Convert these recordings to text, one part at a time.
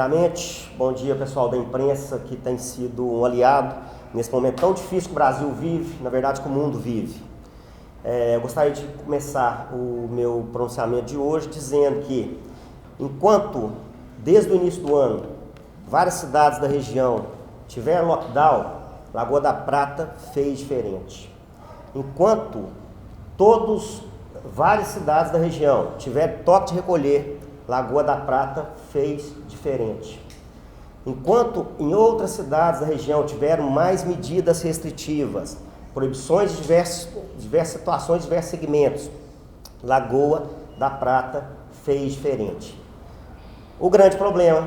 primeiramente, bom dia pessoal da imprensa que tem sido um aliado nesse momento tão difícil que o Brasil vive, na verdade que o mundo vive. Eu gostaria de começar o meu pronunciamento de hoje dizendo que, enquanto desde o início do ano várias cidades da região tiveram lockdown, Lagoa da Prata fez diferente. Enquanto várias cidades da região tiveram toque de recolher, Lagoa da Prata fez diferente. Enquanto em outras cidades da região tiveram mais medidas restritivas, proibições de diversas situações, diversos segmentos, Lagoa da Prata fez diferente. O grande problema,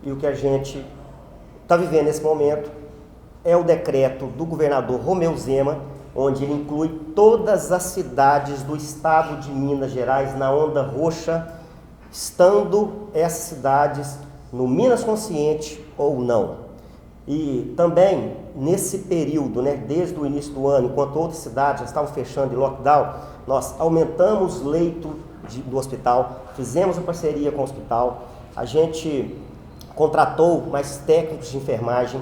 e o que a gente está vivendo nesse momento, é o decreto do governador Romeu Zema, onde ele inclui todas as cidades do estado de Minas Gerais na onda roxa, estando essas cidades no Minas Consciente ou não. E também, nesse período, desde o início do ano, enquanto outras cidades já estavam fechando em lockdown, nós aumentamos leito do hospital, fizemos uma parceria com o hospital, a gente contratou mais técnicos de enfermagem,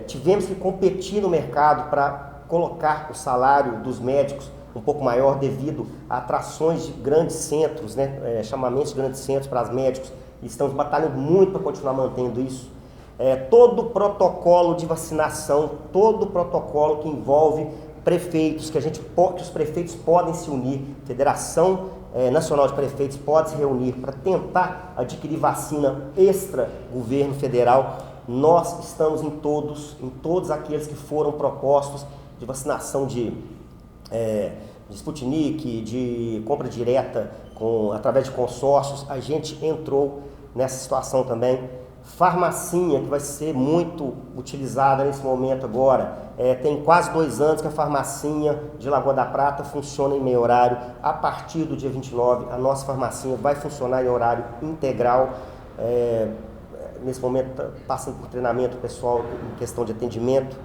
tivemos que competir no mercado para colocar o salário dos médicos um pouco maior devido a atrações de grandes centros, chamamentos de grandes centros para os médicos, e estamos batalhando muito para continuar mantendo isso. Todo o protocolo de vacinação, todo o protocolo que envolve prefeitos, que os prefeitos podem se unir, Federação Nacional de Prefeitos pode se reunir para tentar adquirir vacina extra governo federal. Nós estamos em todos aqueles que foram propostos de vacinação de Sputnik, de compra direta através de consórcios. A gente entrou nessa situação também. Farmacinha, que vai ser muito utilizada nesse momento agora, tem quase 2 anos que a farmacinha de Lagoa da Prata funciona em meio horário. A partir do dia 29, a nossa farmacinha vai funcionar em horário integral. Nesse momento, passando por treinamento pessoal em questão de atendimento.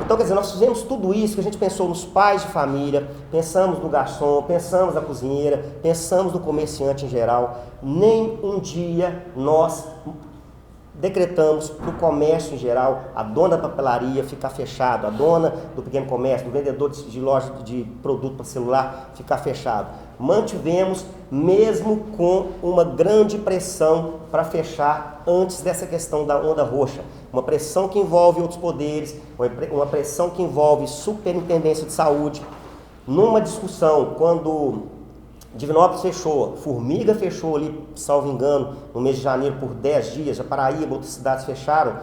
Então, quer dizer, nós fizemos tudo isso, que a gente pensou nos pais de família, pensamos no garçom, pensamos na cozinheira, pensamos no comerciante em geral. Nem um dia nós decretamos para o comércio em geral, a dona da papelaria ficar fechado, a dona do pequeno comércio, do vendedor de loja de produto para celular ficar fechado. Mantivemos, mesmo com uma grande pressão para fechar antes dessa questão da onda roxa. Uma pressão que envolve outros poderes, uma pressão que envolve superintendência de saúde. Numa discussão, quando Divinópolis fechou, Formiga fechou ali, salvo engano, no mês de janeiro por 10 dias, a Paraíba, outras cidades fecharam,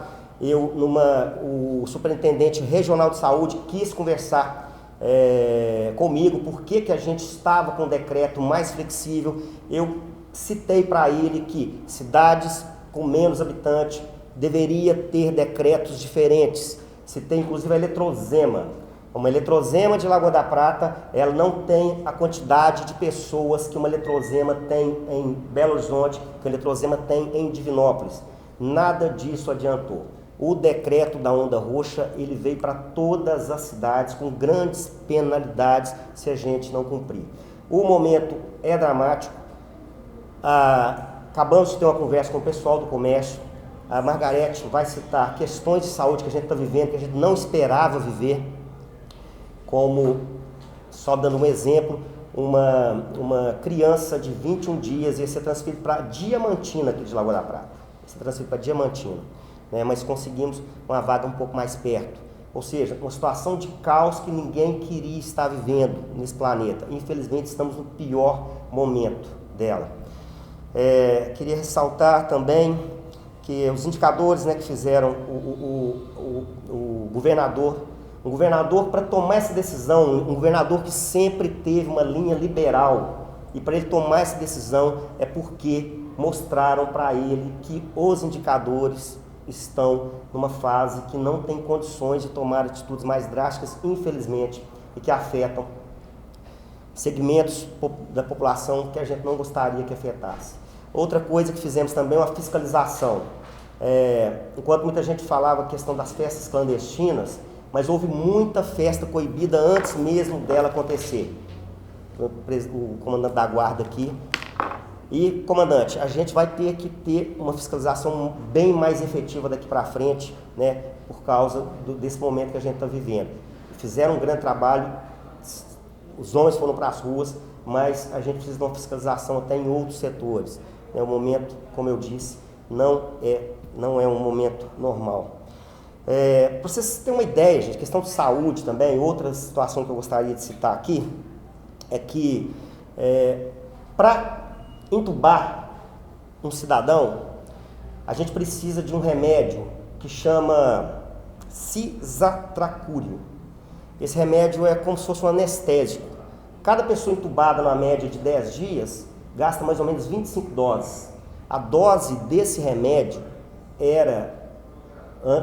o superintendente regional de saúde quis conversar comigo, porque a gente estava com um decreto mais flexível. Eu citei para ele que cidades com menos habitantes deveria ter decretos diferentes. Citei inclusive a Eletrozema. Uma Eletrozema de Lagoa da Prata, ela não tem a quantidade de pessoas que uma Eletrozema tem em Belo Horizonte, que a Eletrozema tem em Divinópolis. Nada disso adiantou. O decreto da onda roxa, ele veio para todas as cidades com grandes penalidades se a gente não cumprir. O momento é dramático. Acabamos de ter uma conversa com o pessoal do comércio. A Margarete vai citar questões de saúde que a gente está vivendo, que a gente não esperava viver, como, só dando um exemplo, uma criança de 21 dias ia ser transferida para Diamantina, aqui de Lagoa da Prata. Ia ser transferida para Diamantina, mas conseguimos uma vaga um pouco mais perto. Ou seja, uma situação de caos que ninguém queria estar vivendo nesse planeta. Infelizmente, estamos no pior momento dela. Queria ressaltar também que os indicadores que fizeram o governador, um governador para tomar essa decisão, um governador que sempre teve uma linha liberal, e para ele tomar essa decisão é porque mostraram para ele que os indicadores estão numa fase que não tem condições de tomar atitudes mais drásticas, infelizmente, e que afetam segmentos da população que a gente não gostaria que afetasse. Outra coisa que fizemos também é uma fiscalização. Enquanto muita gente falava a questão das festas clandestinas, mas houve muita festa coibida antes mesmo dela acontecer. O comandante da guarda aqui E, comandante, a gente vai ter que ter uma fiscalização bem mais efetiva daqui para frente, né, por causa desse momento que a gente está vivendo. Fizeram um grande trabalho, os homens foram para as ruas, mas a gente precisa de uma fiscalização até em outros setores. O momento, como eu disse, não é um momento normal. Para vocês terem uma ideia, gente, questão de saúde também, outra situação que eu gostaria de citar aqui, é que para entubar um cidadão, a gente precisa de um remédio que chama cisatracúrio. Esse remédio é como se fosse um anestésico. Cada pessoa entubada na média de 10 dias gasta mais ou menos 25 doses. A dose desse remédio era,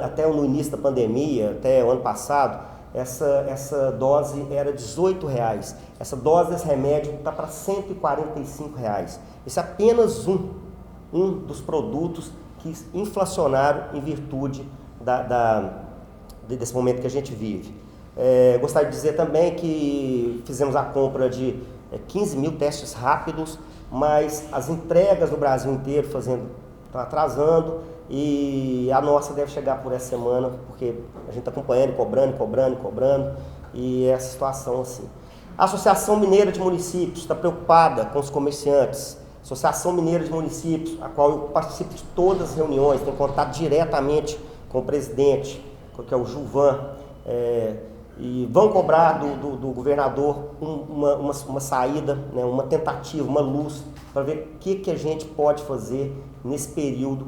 até no início da pandemia, até o ano passado, essa dose era R$18. Essa dose desse remédio está para R$145. Esse é apenas um dos produtos que inflacionaram em virtude desse momento que a gente vive. Gostaria de dizer também que fizemos a compra de 15 mil testes rápidos, mas as entregas no Brasil inteiro estão atrasando e a nossa deve chegar por essa semana, porque a gente está acompanhando, cobrando, e é a situação assim. A Associação Mineira de Municípios está preocupada com os comerciantes. Associação Mineira de Municípios, a qual eu participo de todas as reuniões, tenho contato diretamente com o presidente, que é o Gilvan, e vão cobrar do governador uma saída, né, uma tentativa, uma luz, para ver o que a gente pode fazer nesse período,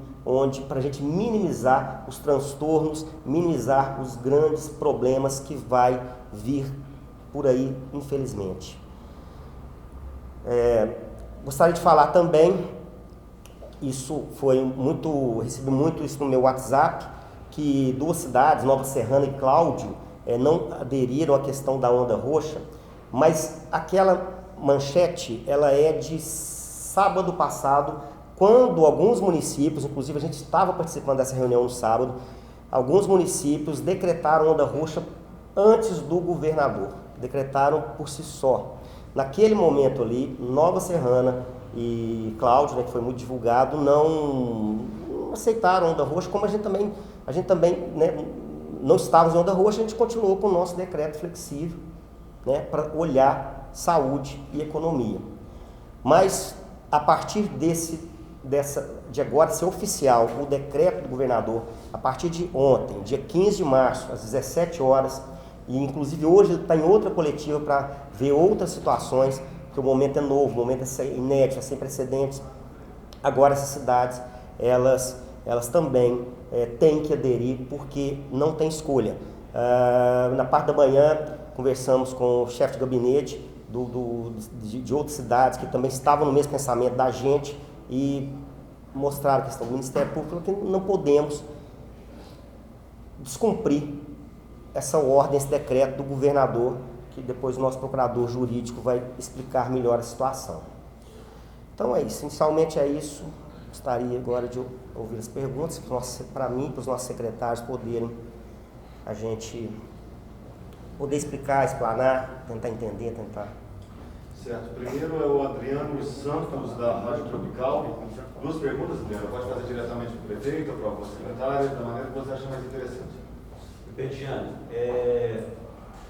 para a gente minimizar os transtornos, minimizar os grandes problemas que vai vir por aí, infelizmente. Gostaria de falar também, recebi muito isso no meu WhatsApp, que 2 cidades, Nova Serrana e Cláudio, não aderiram à questão da onda roxa, mas aquela manchete, ela é de sábado passado, quando alguns municípios, inclusive a gente estava participando dessa reunião no sábado, alguns municípios decretaram onda roxa antes do governador, decretaram por si só. Naquele momento ali, Nova Serrana e Cláudio, né, que foi muito divulgado, não aceitaram onda roxa, como a gente também né, não estávamos em onda roxa, a gente continuou com o nosso decreto flexível, né, para olhar saúde e economia. Mas, a partir de agora ser oficial o decreto do governador, a partir de ontem, dia 15 de março, às 17 horas, e inclusive hoje ele está em outra coletiva para ver outras situações, porque o momento é novo, o momento é inédito, é sem precedentes. Agora essas cidades, elas também têm que aderir, porque não tem escolha. Na parte da manhã, conversamos com o chefe de gabinete de outras cidades que também estavam no mesmo pensamento da gente e mostraram a questão do Ministério Público que não podemos descumprir essa ordem, esse decreto do governador, que depois o nosso procurador jurídico vai explicar melhor a situação. Então é isso, inicialmente é isso. Gostaria agora de ouvir as perguntas, para mim, para os nossos secretários poderem, a gente poder explicar, explanar, tentar entender, tentar. Certo. Primeiro é o Adriano Santos, da Rádio Tropical. 2 perguntas, Adriano. Pode fazer diretamente para o prefeito ou para o secretário, da maneira que você acha mais interessante. Petiano,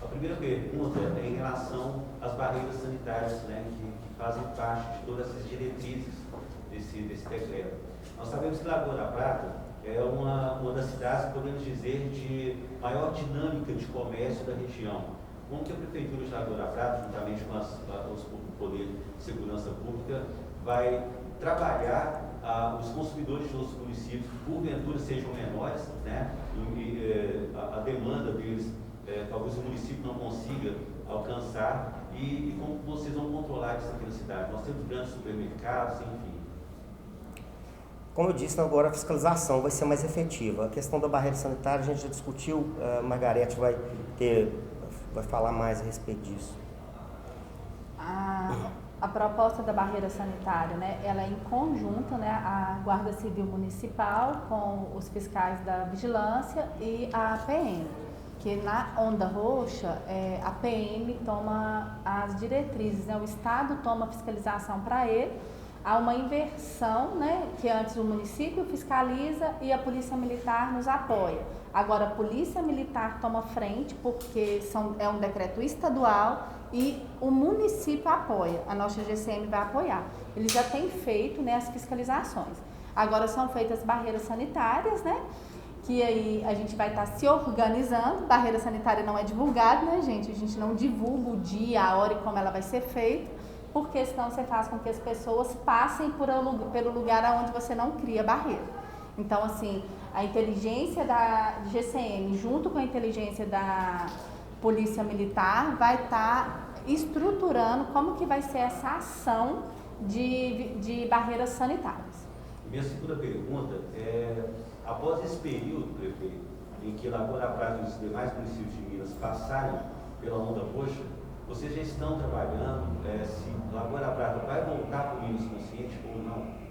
a primeira pergunta é em relação às barreiras sanitárias, né, que fazem parte de todas essas diretrizes desse decreto. Nós sabemos que Lagoa da Prata é uma das cidades, podemos dizer, de maior dinâmica de comércio da região. Como que a Prefeitura de Lagoa da Prata, juntamente com o Poder de Segurança Pública, vai trabalhar os consumidores de outros municípios, que porventura sejam menores, né, e a demanda deles, talvez o município não consiga alcançar, e como vocês vão controlar isso aqui na cidade? Nós temos grandes supermercados, enfim. Como eu disse, agora a fiscalização vai ser mais efetiva. A questão da barreira sanitária a gente já discutiu, a Margarete vai falar mais a respeito disso. A proposta da barreira sanitária, né, ela é em conjunto, né, a Guarda Civil Municipal com os fiscais da vigilância e a PM, que na onda roxa a PM toma as diretrizes, né, o Estado toma a fiscalização para ele, há uma inversão, né, que antes o município fiscaliza e a Polícia Militar nos apoia. Agora a Polícia Militar toma frente porque é um decreto estadual e o município apoia, a nossa GCM vai apoiar. Eles já têm feito, né, as fiscalizações. Agora são feitas barreiras sanitárias, né, que aí a gente vai estar se organizando. Barreira sanitária não é divulgada, né, gente? A gente não divulga o dia, a hora e como ela vai ser feita, porque senão você faz com que as pessoas passem pelo lugar onde você não cria barreira. Então, assim, a inteligência da GCM junto com a inteligência da Polícia Militar vai estar estruturando como que vai ser essa ação de barreiras sanitárias. Minha segunda pergunta é, após esse período, prefeito, em que Lagoa da Prata e os demais municípios de Minas passarem pela onda roxa, vocês já estão trabalhando se Lagoa da Prata vai voltar para o Minas Consciente ou não?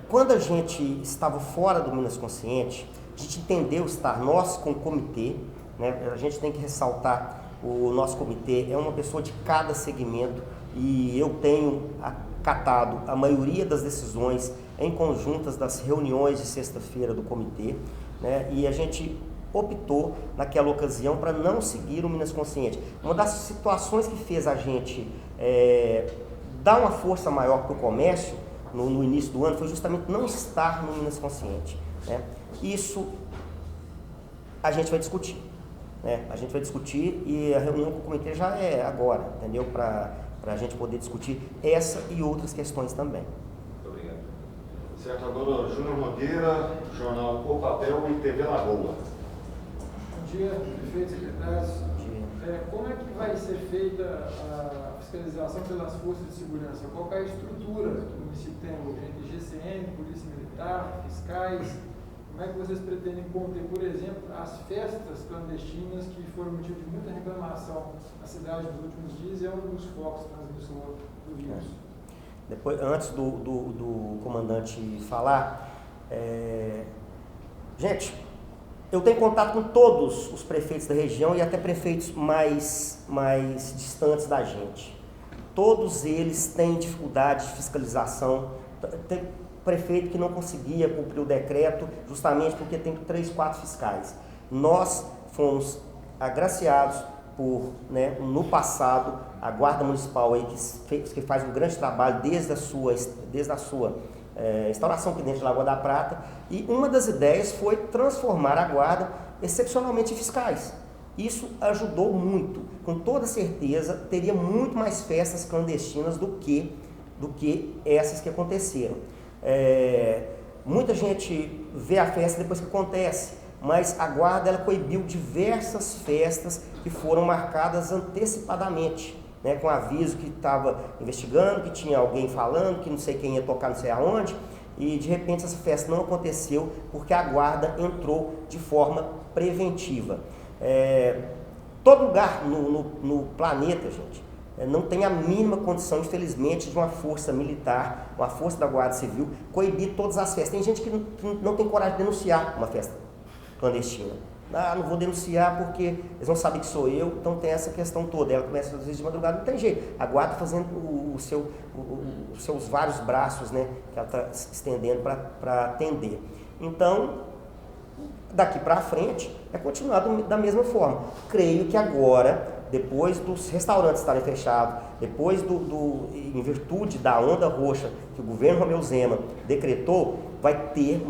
Quando a gente estava fora do Minas Consciente, a gente entendeu estar nós com o comitê, né? A gente tem que ressaltar, o nosso comitê é uma pessoa de cada segmento e eu tenho acatado a maioria das decisões em conjuntas das reuniões de sexta-feira do comitê, né? E a gente optou naquela ocasião para não seguir o Minas Consciente. Uma das situações que fez a gente dar uma força maior para o comércio no início do ano foi justamente não estar no Minas Consciente, né? Isso a gente vai discutir, né? A gente vai discutir e a reunião com o comitê já é agora, entendeu? Para a gente poder discutir essa e outras questões também. Muito obrigado. Certo, agora Júnior Nogueira, jornal O Papel e TV Lagoa. Bom dia, prefeito, secretários. Como é que vai ser feita a fiscalização pelas forças de segurança? Qual é a estrutura que o município tem hoje entre GCM, Polícia Militar, fiscais? Como é que vocês pretendem conter, por exemplo, as festas clandestinas que foram motivo de muita reclamação na cidade nos últimos dias e é um dos focos transmissor do vírus? Depois, antes do comandante falar, gente, eu tenho contato com todos os prefeitos da região e até prefeitos mais distantes da gente. Todos eles têm dificuldade de fiscalização. Tem prefeito que não conseguia cumprir o decreto justamente porque tem 3, 4 fiscais. Nós fomos agraciados por, né, no passado, a Guarda Municipal aí, que faz um grande trabalho desde a sua instauração aqui dentro de Lagoa da Prata, e uma das ideias foi transformar a guarda excepcionalmente em fiscais. Isso ajudou muito, com toda certeza teria muito mais festas clandestinas do que essas que aconteceram. Muita gente vê a festa depois que acontece, mas a guarda ela coibiu diversas festas que foram marcadas antecipadamente, né, com aviso que estava investigando, que tinha alguém falando, que não sei quem ia tocar não sei aonde, e de repente essa festa não aconteceu porque a guarda entrou de forma preventiva. Todo lugar no planeta, gente, não tem a mínima condição, infelizmente, de uma força militar, uma força da Guarda Civil, coibir todas as festas. Tem gente que não tem coragem de denunciar uma festa clandestina. Não vou denunciar porque eles vão saber que sou eu, então tem essa questão toda. Ela começa às vezes de madrugada, não tem jeito. A guarda fazendo os seus vários braços, né, que ela está estendendo para atender. Então, daqui para frente, é continuar da mesma forma. Creio que agora, depois dos restaurantes estarem fechados, depois em virtude da onda roxa que o governo Romeu Zema decretou, vai ter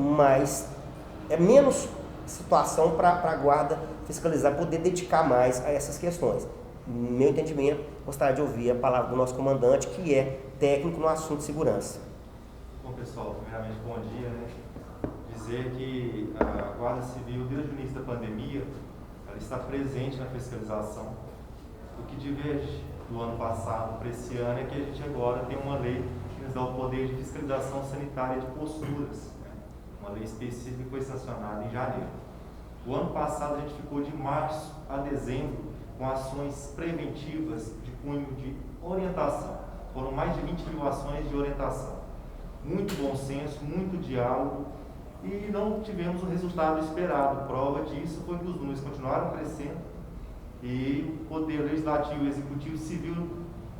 menos situação para a guarda fiscalizar, poder dedicar mais a essas questões. No meu entendimento, gostaria de ouvir a palavra do nosso comandante, que é técnico no assunto de segurança. Bom, pessoal, primeiramente, bom dia, né? Dizer que a Guarda Civil, desde o início da pandemia, ela está presente na fiscalização. O que diverge do ano passado para esse ano é que a gente agora tem uma lei que nos dá o poder de fiscalização sanitária de posturas. Uma lei específica que foi sancionada em janeiro. O ano passado a gente ficou de março a dezembro com ações preventivas de cunho de orientação. Foram mais de 20 mil ações de orientação. Muito bom senso, muito diálogo e não tivemos o resultado esperado. Prova disso foi que os números continuaram crescendo e o Poder Legislativo e Executivo se viu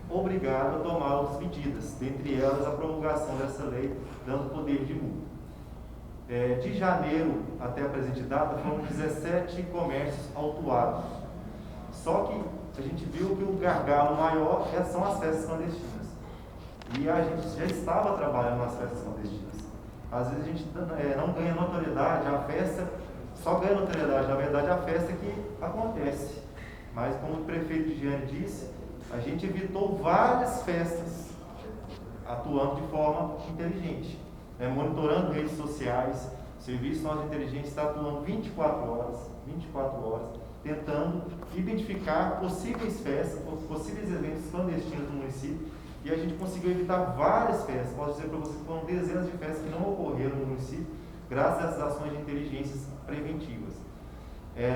obrigado a tomar outras medidas, dentre elas a promulgação dessa lei, dando poder de multa. De janeiro até a presente data, foram 17 comércios autuados. Só que a gente viu que o gargalo maior são as festas clandestinas. E a gente já estava trabalhando nas festas clandestinas. Às vezes a gente não ganha notoriedade, a festa só ganha notoriedade, na verdade a festa que acontece. Mas como o prefeito de Giane disse, a gente evitou várias festas atuando de forma inteligente, monitorando redes sociais. O Serviço Nacional de Inteligência está atuando 24 horas, tentando identificar possíveis festas, possíveis eventos clandestinos no município, e a gente conseguiu evitar várias festas. Posso dizer para vocês que foram dezenas de festas que não ocorreram no município, graças a essas ações de inteligências preventivas.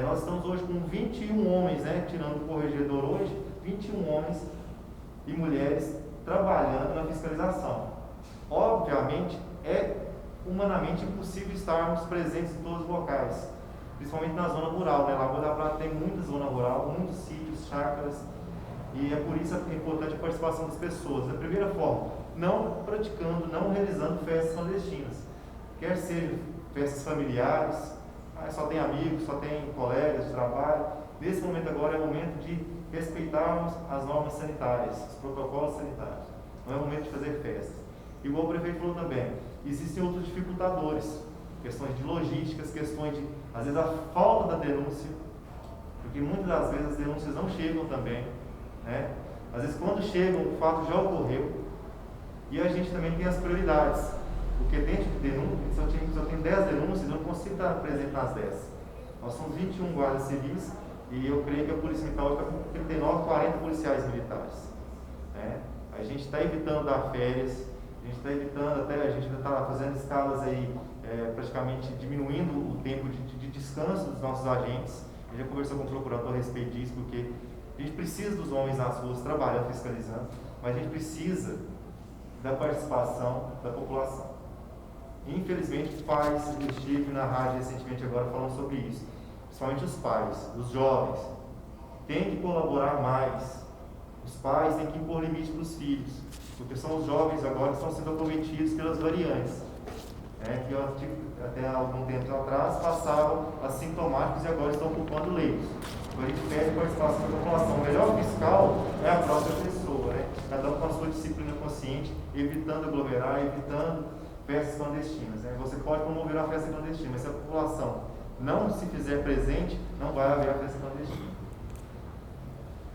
Nós estamos hoje com 21 homens, tirando o corregedor hoje, 21 homens e mulheres trabalhando na fiscalização. Obviamente, é humanamente impossível estarmos presentes em todos os locais, principalmente na zona rural, Lagoa da Prata tem muita zona rural, muitos sítios, chácaras, e é por isso que é importante a participação das pessoas. Da primeira forma, não praticando, não realizando festas clandestinas, quer sejam festas familiares, só tem amigos, só tem colegas de trabalho. Nesse momento agora é o momento de respeitarmos as normas sanitárias, os protocolos sanitários, não é o momento de fazer festas. Igual o prefeito falou também, existem outros dificultadores, questões de logísticas, questões de, às vezes, a falta da denúncia, porque muitas das vezes as denúncias não chegam também, Às vezes quando chegam, o fato já ocorreu, e a gente também tem as prioridades, porque dentro de denúncia, se eu tenho 10 denúncias, eu não consigo estar presente nas 10. Nós somos 21 guardas civis, e eu creio que a Polícia Militar está com 39, 40 policiais militares. A gente está evitando dar férias, a gente está evitando até, a gente está fazendo escalas aí, praticamente diminuindo o tempo de descanso dos nossos agentes. A gente já conversou com o procurador a respeito disso, porque a gente precisa dos homens nas ruas trabalhando, fiscalizando, mas a gente precisa da participação da população. Infelizmente, os pais, eu estive na rádio recentemente agora falando sobre isso, principalmente os pais, os jovens, têm que colaborar mais. Os pais têm que impor limite para os filhos, porque são os jovens agora que estão sendo acometidos pelas variantes, que até algum tempo atrás passavam assintomáticos e agora estão ocupando leitos. Então a gente pede a participação da população. O melhor fiscal é a própria pessoa, cada um com a sua disciplina consciente, evitando aglomerar, evitando festas clandestinas. Você pode promover uma festa clandestina, mas se a população não se fizer presente, não vai haver a festa clandestina.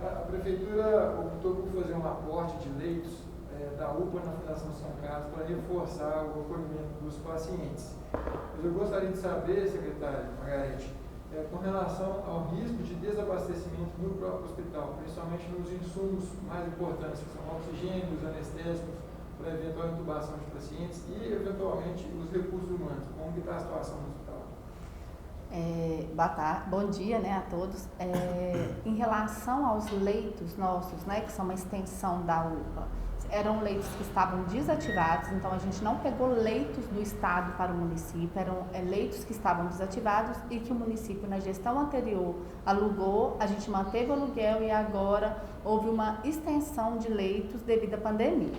A Prefeitura optou por fazer um aporte de leitos da UPA na Fundação São Carlos para reforçar o acolhimento dos pacientes. Mas eu gostaria de saber, secretário Margarete, com relação ao risco de desabastecimento no próprio hospital, principalmente nos insumos mais importantes, que são o oxigênio, os anestésicos, para eventual intubação de pacientes e, eventualmente, os recursos humanos. Como que está a situação no hospital? Bom dia, a todos. Em relação aos leitos nossos, que são uma extensão da UPA, eram leitos que estavam desativados, então a gente não pegou leitos do estado para o município, eram leitos que estavam desativados e que o município, na gestão anterior, alugou, a gente manteve o aluguel e agora houve uma extensão de leitos devido à pandemia.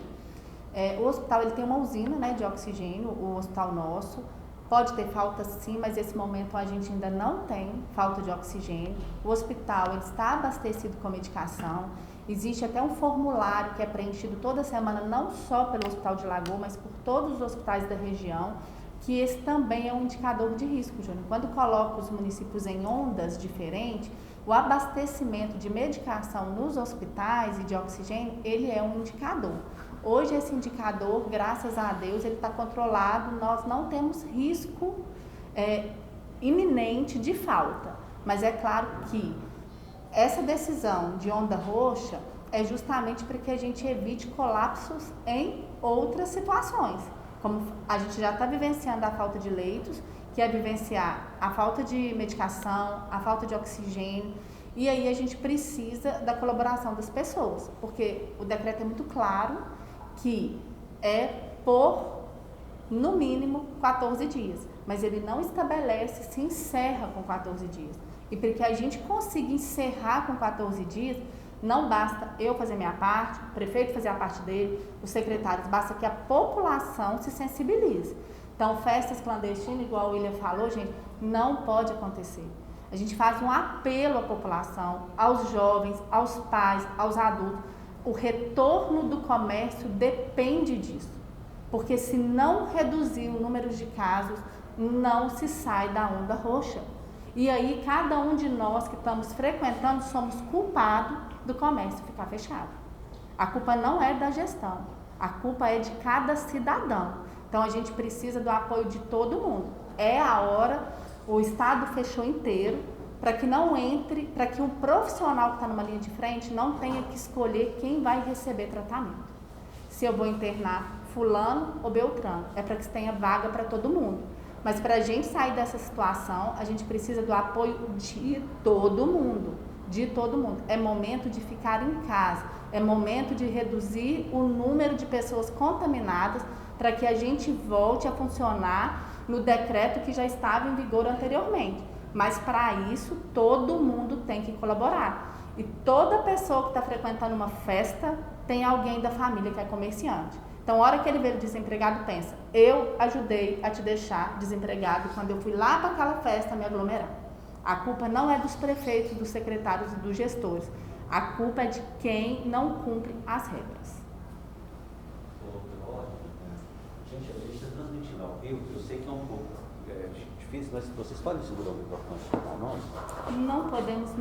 O hospital ele tem uma usina de oxigênio, o hospital nosso. Pode ter falta sim, mas nesse momento a gente ainda não tem falta de oxigênio. O hospital ele está abastecido com medicação. Existe até um formulário que é preenchido toda semana, não só pelo Hospital de Lagoa, mas por todos os hospitais da região, que esse também é um indicador de risco, Júnior. Quando coloca os municípios em ondas diferentes, o abastecimento de medicação nos hospitais e de oxigênio, ele é um indicador. Hoje esse indicador, graças a Deus, ele está controlado, nós não temos risco iminente de falta. Mas é claro que essa decisão de onda roxa é justamente para que a gente evite colapsos em outras situações. Como a gente já está vivenciando a falta de leitos, que é vivenciar a falta de medicação, a falta de oxigênio, e aí a gente precisa da colaboração das pessoas, porque o decreto é muito claro que é por, no mínimo, 14 dias, mas ele não estabelece se encerra com 14 dias. E para que a gente consiga encerrar com 14 dias, não basta eu fazer minha parte, o prefeito fazer a parte dele, os secretários, basta que a população se sensibilize. Então, festas clandestinas, igual o William falou, gente, não pode acontecer. A gente faz um apelo à população, aos jovens, aos pais, aos adultos. O retorno do comércio depende disso. Porque se não reduzir o número de casos, não se sai da onda roxa. E aí, cada um de nós que estamos frequentando somos culpados do comércio ficar fechado. A culpa não é da gestão, a culpa é de cada cidadão. Então, a gente precisa do apoio de todo mundo. É a hora, o Estado fechou inteiro, para que não entre, para que um profissional que está numa linha de frente não tenha que escolher quem vai receber tratamento. Se eu vou internar fulano ou beltrano, é para que tenha vaga para todo mundo. Mas para a gente sair dessa situação, a gente precisa do apoio de todo mundo, de todo mundo. É momento de ficar em casa, é momento de reduzir o número de pessoas contaminadas para que a gente volte a funcionar no decreto que já estava em vigor anteriormente. Mas para isso, todo mundo tem que colaborar. E toda pessoa que está frequentando uma festa tem alguém da família que é comerciante. Então, a hora que ele vê o desempregado, pensa, eu ajudei a te deixar desempregado quando eu fui lá para aquela festa me aglomerar. A culpa não é dos prefeitos, dos secretários e dos gestores. A culpa é de quem não cumpre as regras. Gente, a gente está transmitindo ao vivo, eu sei que é um pouco difícil, mas vocês podem segurar o microfone para nós? Não podemos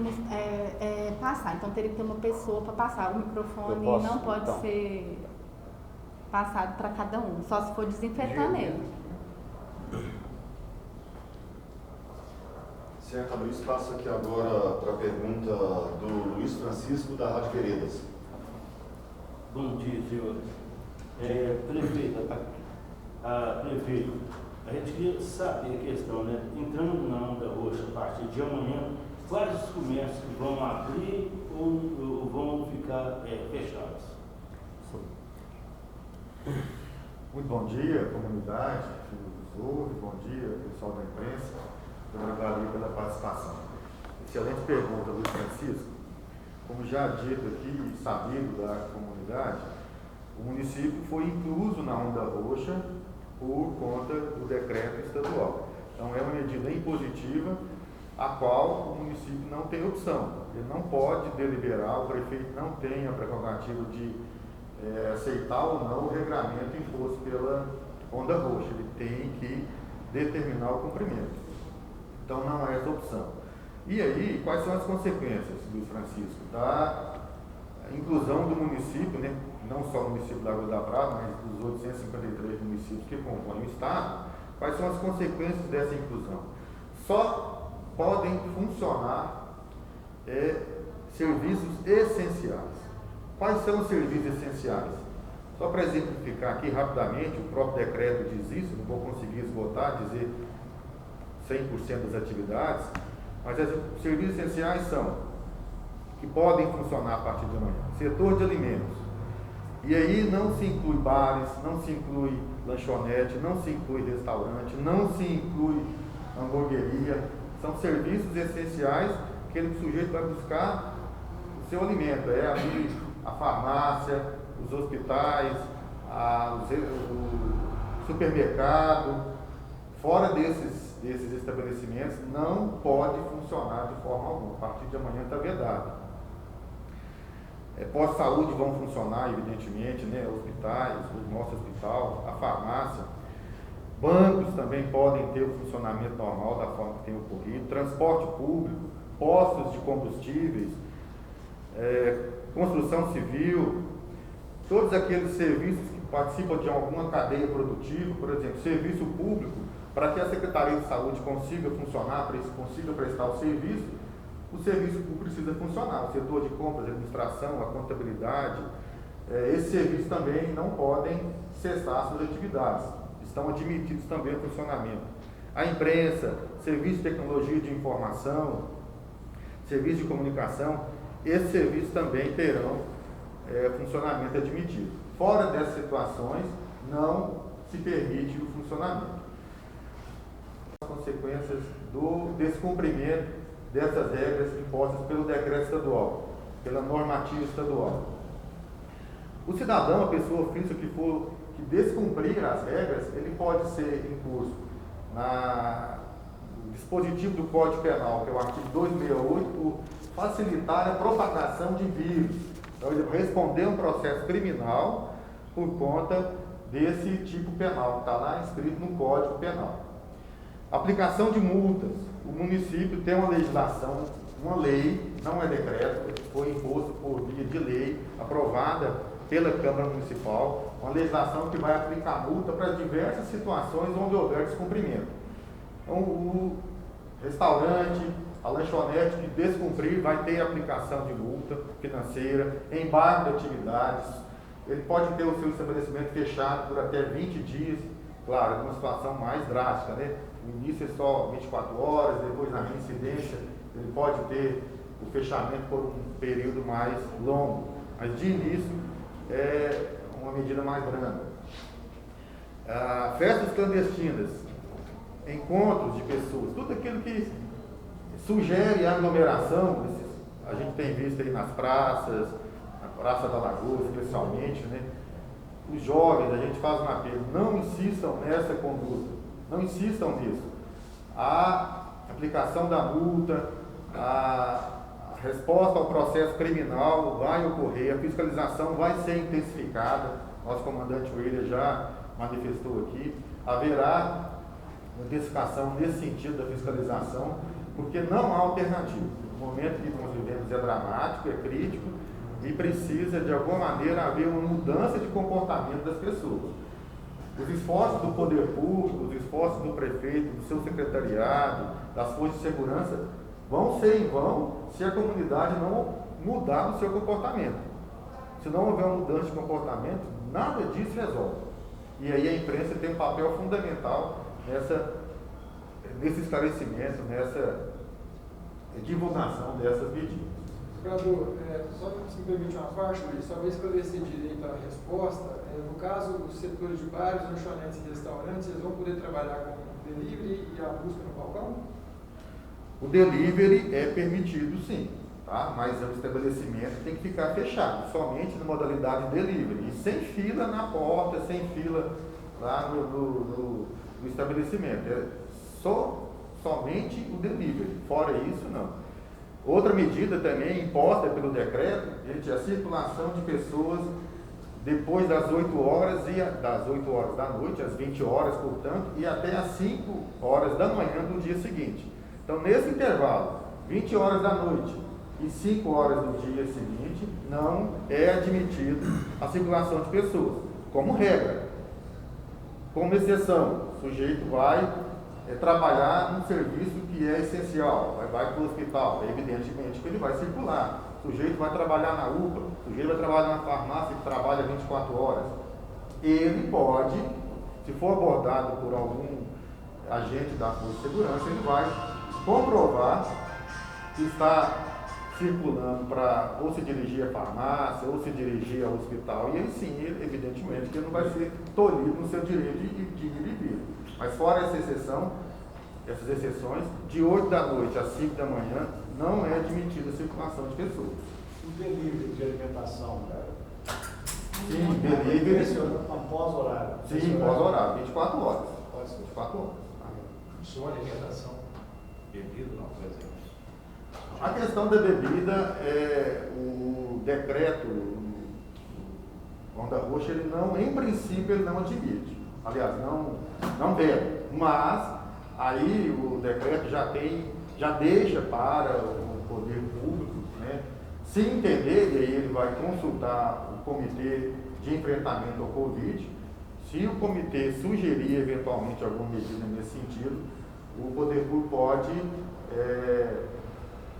passar, então teria que ter uma pessoa para passar. O microfone não pode então ser passado para cada um, só se for desinfetando ele. Certo, Luiz, passo aqui agora para a pergunta do Luiz Francisco, da Rádio Veredas. Bom dia, senhores. Prefeito, a gente queria saber a questão, né? Entrando na onda roxa a partir de amanhã, quais os comércios que vão abrir ou vão ficar fechados? Muito bom dia, comunidade que nos ouve, bom dia, pessoal da imprensa. Obrigado aí pela participação. Excelente pergunta, Luiz Francisco. Como já dito aqui, sabido da comunidade, o município foi incluso na onda roxa por conta do decreto estadual. Então, é uma medida impositiva a qual o município não tem opção. Ele não pode deliberar, o prefeito não tem a prerrogativa de aceitar ou não o regramento imposto pela onda roxa. Ele tem que determinar o cumprimento. Então, não há essa opção. E aí, quais são as consequências, Luiz Francisco, da inclusão do município, né? Não só o município da Água da Prata, mas dos 853 municípios que compõem o Estado? Quais são as consequências dessa inclusão? Só podem funcionar serviços essenciais. Quais são os serviços essenciais? Só para exemplificar aqui rapidamente, o próprio decreto diz isso, não vou conseguir esgotar, dizer 100% das atividades, mas os serviços essenciais são, que podem funcionar a partir de amanhã, setor de alimentos. E aí não se inclui bares, não se inclui lanchonete, não se inclui restaurante, não se inclui hamburgueria. São serviços essenciais que o sujeito vai buscar o seu alimento. É abrir a farmácia, os hospitais, o supermercado. Fora desses estabelecimentos, não pode funcionar de forma alguma. A partir de amanhã está vedado. Pós-saúde vão funcionar, evidentemente, né? Hospitais, o nosso hospital, a farmácia. Bancos também podem ter o funcionamento normal da forma que tem ocorrido. Transporte público, postos de combustíveis, construção civil, todos aqueles serviços que participam de alguma cadeia produtiva, por exemplo, serviço público, para que a Secretaria de Saúde consiga funcionar, consiga prestar o serviço público precisa funcionar. O setor de compras, a administração, a contabilidade, esses serviços também não podem cessar suas atividades. Estão admitidos também ao funcionamento. A imprensa, serviço de tecnologia de informação, serviço de comunicação, esses serviços também terão funcionamento admitido. Fora dessas situações, não se permite o funcionamento. As consequências do descumprimento dessas regras impostas pelo decreto estadual, pela normativa estadual. O cidadão, a pessoa física que descumprir as regras, ele pode ser incurso no dispositivo do Código Penal, que é o artigo 268, por facilitar a propagação de vírus. Então, ele vai responder um processo criminal por conta desse tipo penal, que está lá escrito no Código Penal. Aplicação de multas. O município tem uma legislação, uma lei, não é decreto, foi imposto por via de lei, aprovada pela Câmara Municipal, uma legislação que vai aplicar multa para diversas situações onde houver descumprimento. Então, o restaurante, a lanchonete que descumprir vai ter aplicação de multa financeira, embargo de atividades, ele pode ter o seu estabelecimento fechado por até 20 dias, claro, numa situação mais drástica, né? O início é só 24 horas, depois na reincidência ele pode ter o fechamento por um período mais longo, mas de início é uma medida mais branda. Festas clandestinas, encontros de pessoas, tudo aquilo que sugere aglomeração, a gente tem visto aí nas praças, na Praça da Lagoa especialmente, né? Os jovens, a gente faz um apelo, não insistam nessa conduta, não insistam nisso. A aplicação da multa, a resposta ao processo criminal vai ocorrer, a fiscalização vai ser intensificada, nosso comandante William já manifestou aqui, haverá uma intensificação nesse sentido da fiscalização, porque não há alternativa. O momento que nós vivemos é dramático, é crítico e precisa de alguma maneira haver uma mudança de comportamento das pessoas. Os esforços do poder público, os esforços do prefeito, do seu secretariado, das forças de segurança, vão ser em vão se a comunidade não mudar o seu comportamento. Se não houver uma mudança de comportamento, nada disso resolve. E aí a imprensa tem um papel fundamental nesse esclarecimento, nessa divulgação dessas medidas. Procurador, só se me permite uma parte, só para esclarecer direito a resposta, no caso dos setores de bares, lanchonetes e restaurantes, eles vão poder trabalhar com delivery e a busca no balcão? O delivery é permitido sim, tá? Mas o estabelecimento tem que ficar fechado, somente na modalidade delivery, e sem fila na porta, sem fila lá no estabelecimento. É somente o delivery, fora isso não. Outra medida também imposta pelo decreto, gente, a circulação de pessoas depois das 8 horas das 8 horas da noite, às 20 horas, portanto, e até às 5 horas da manhã do dia seguinte. Então, nesse intervalo, 20 horas da noite e 5 horas do dia seguinte, não é admitido a circulação de pessoas, como regra. Como exceção, o sujeito vai trabalhar num serviço que é essencial, vai para o hospital, evidentemente que ele vai circular. O sujeito vai trabalhar na UPA, o sujeito vai trabalhar na farmácia que trabalha 24 horas. Ele pode, se for abordado por algum agente da Força de Segurança, ele vai comprovar que está circulando para ou se dirigir à farmácia, ou se dirigir ao hospital, e ele sim, evidentemente, que ele não vai ser tolhido no seu direito de ir e vir. Mas fora essa exceção, essas exceções, de 8 da noite às 5 da manhã, não é admitida a circulação de pessoas. O delivery de alimentação, cara? Sim, delivery. Pós-horário? Sim, pós-horário, 24 horas. 24 horas. Sua alimentação, bebida, não, por exemplo. A questão da bebida, o decreto Onda Roxa, ele não, em princípio, ele não admite. Aliás, não deve. Mas aí o decreto já deixa para o poder público, né, se entender, e aí ele vai consultar o comitê de enfrentamento ao Covid. Se o comitê sugerir eventualmente alguma medida nesse sentido, o poder público pode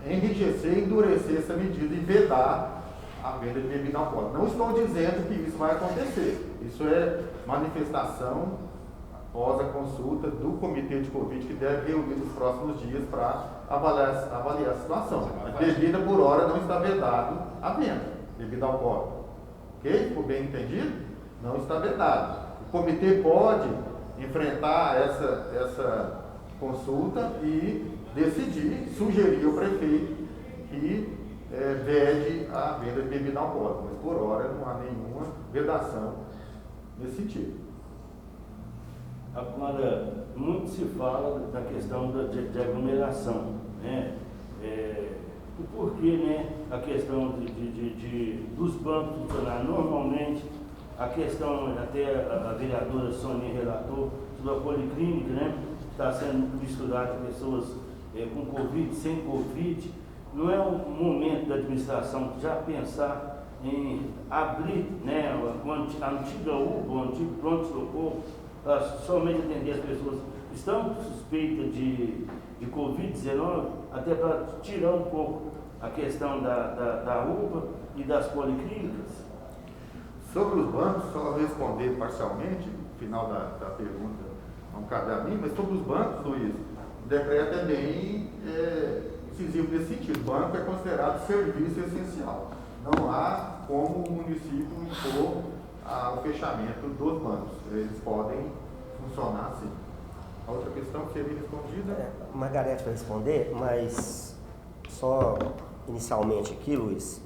enrijecer, endurecer essa medida e vedar a venda de bebida alcoólica. Não estou dizendo que isso vai acontecer. Isso é manifestação após a consulta do comitê de Covid, que deve reunir nos próximos dias para avaliar a situação. A bebida por hora não está vedado a venda, bebida alcoólica. Ok? Ficou bem entendido? Não está vedado. O comitê pode enfrentar essa consulta e decidir, sugerir ao prefeito que vede a venda de bebida alcoólica, mas por hora não há nenhuma vedação nesse sentido. Agora, muito se fala da questão de aglomeração, né? O porquê, né? A questão dos bancos funcionar normalmente, a questão, até a vereadora Sonia relatou, sobre a policlínica, né? Está sendo misturada com pessoas com Covid, sem Covid. Não é um momento da administração já pensar em abrir, né, a antiga UPA, o antigo pronto-socorro, para somente atender as pessoas que estão suspeitas de Covid-19, até para tirar um pouco a questão da UPA e das policlínicas? Sobre os bancos, só responder parcialmente, no final da pergunta não cabe a mim, mas sobre os bancos, Luiz, o decreto é bem incisivo nesse sentido. O banco é considerado serviço essencial. Não há como o município impor o fechamento dos bancos. Eles podem funcionar sim. A outra questão que seria respondida? Margarete vai responder, mas só inicialmente aqui, Luiz,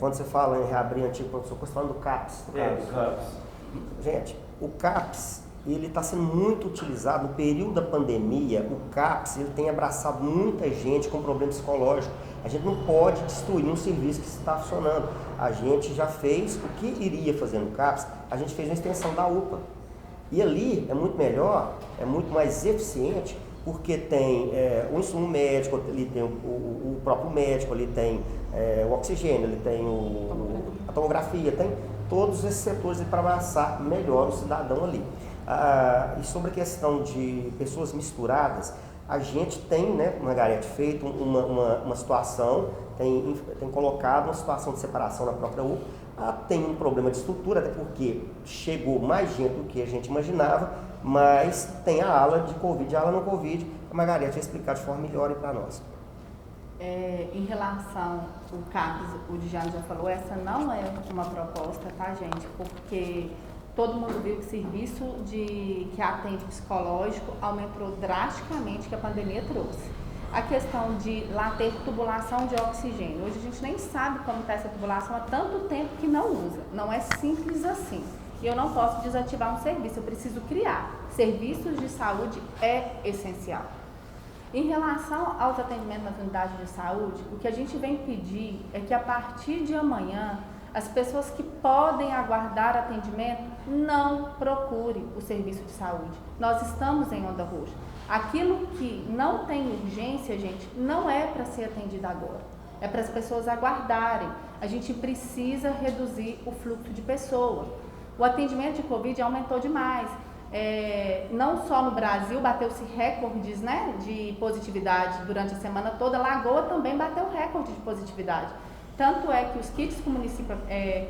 quando você fala em reabrir antigo pronto-socorro, você está falando do CAPS. Do CAPS. Gente, o CAPS, ele está sendo muito utilizado no período da pandemia. O CAPS, ele tem abraçado muita gente com problema psicológico. A gente não pode destruir um serviço que está funcionando. A gente já fez o que iria fazer no CAPS, a gente fez uma extensão da UPA. E ali é muito melhor, é muito mais eficiente, porque tem o insumo médico, ali tem o próprio médico, ali tem o oxigênio, ali tem a tomografia, tem todos esses setores para abraçar melhor o cidadão ali. E sobre a questão de pessoas misturadas, a gente tem, né, Margarete, feito uma situação, tem colocado uma situação de separação na própria UPA. Tem um problema de estrutura, até porque chegou mais gente do que a gente imaginava, mas tem a ala de Covid e a ala não Covid. A Margarete vai explicar de forma melhor para nós. Em relação ao CAPS, o Djane já falou, essa não é uma proposta, tá, gente? Porque todo mundo viu que o serviço que atende psicológico aumentou drasticamente, que a pandemia trouxe. A questão de lá ter tubulação de oxigênio. Hoje a gente nem sabe como está essa tubulação há tanto tempo que não usa. Não é simples assim. E eu não posso desativar um serviço, eu preciso criar. Serviços de saúde é essencial. Em relação aos atendimentos nas unidades de saúde, o que a gente vem pedir é que a partir de amanhã, as pessoas que podem aguardar atendimento não procurem o serviço de saúde. Nós estamos em onda roxa. Aquilo que não tem urgência, gente, não é para ser atendido agora. É para as pessoas aguardarem. A gente precisa reduzir o fluxo de pessoas. O atendimento de Covid aumentou demais. Não só no Brasil, bateu-se recordes, né, de positividade durante a semana toda. Lagoa também bateu recorde de positividade. Tanto é que os kits que o município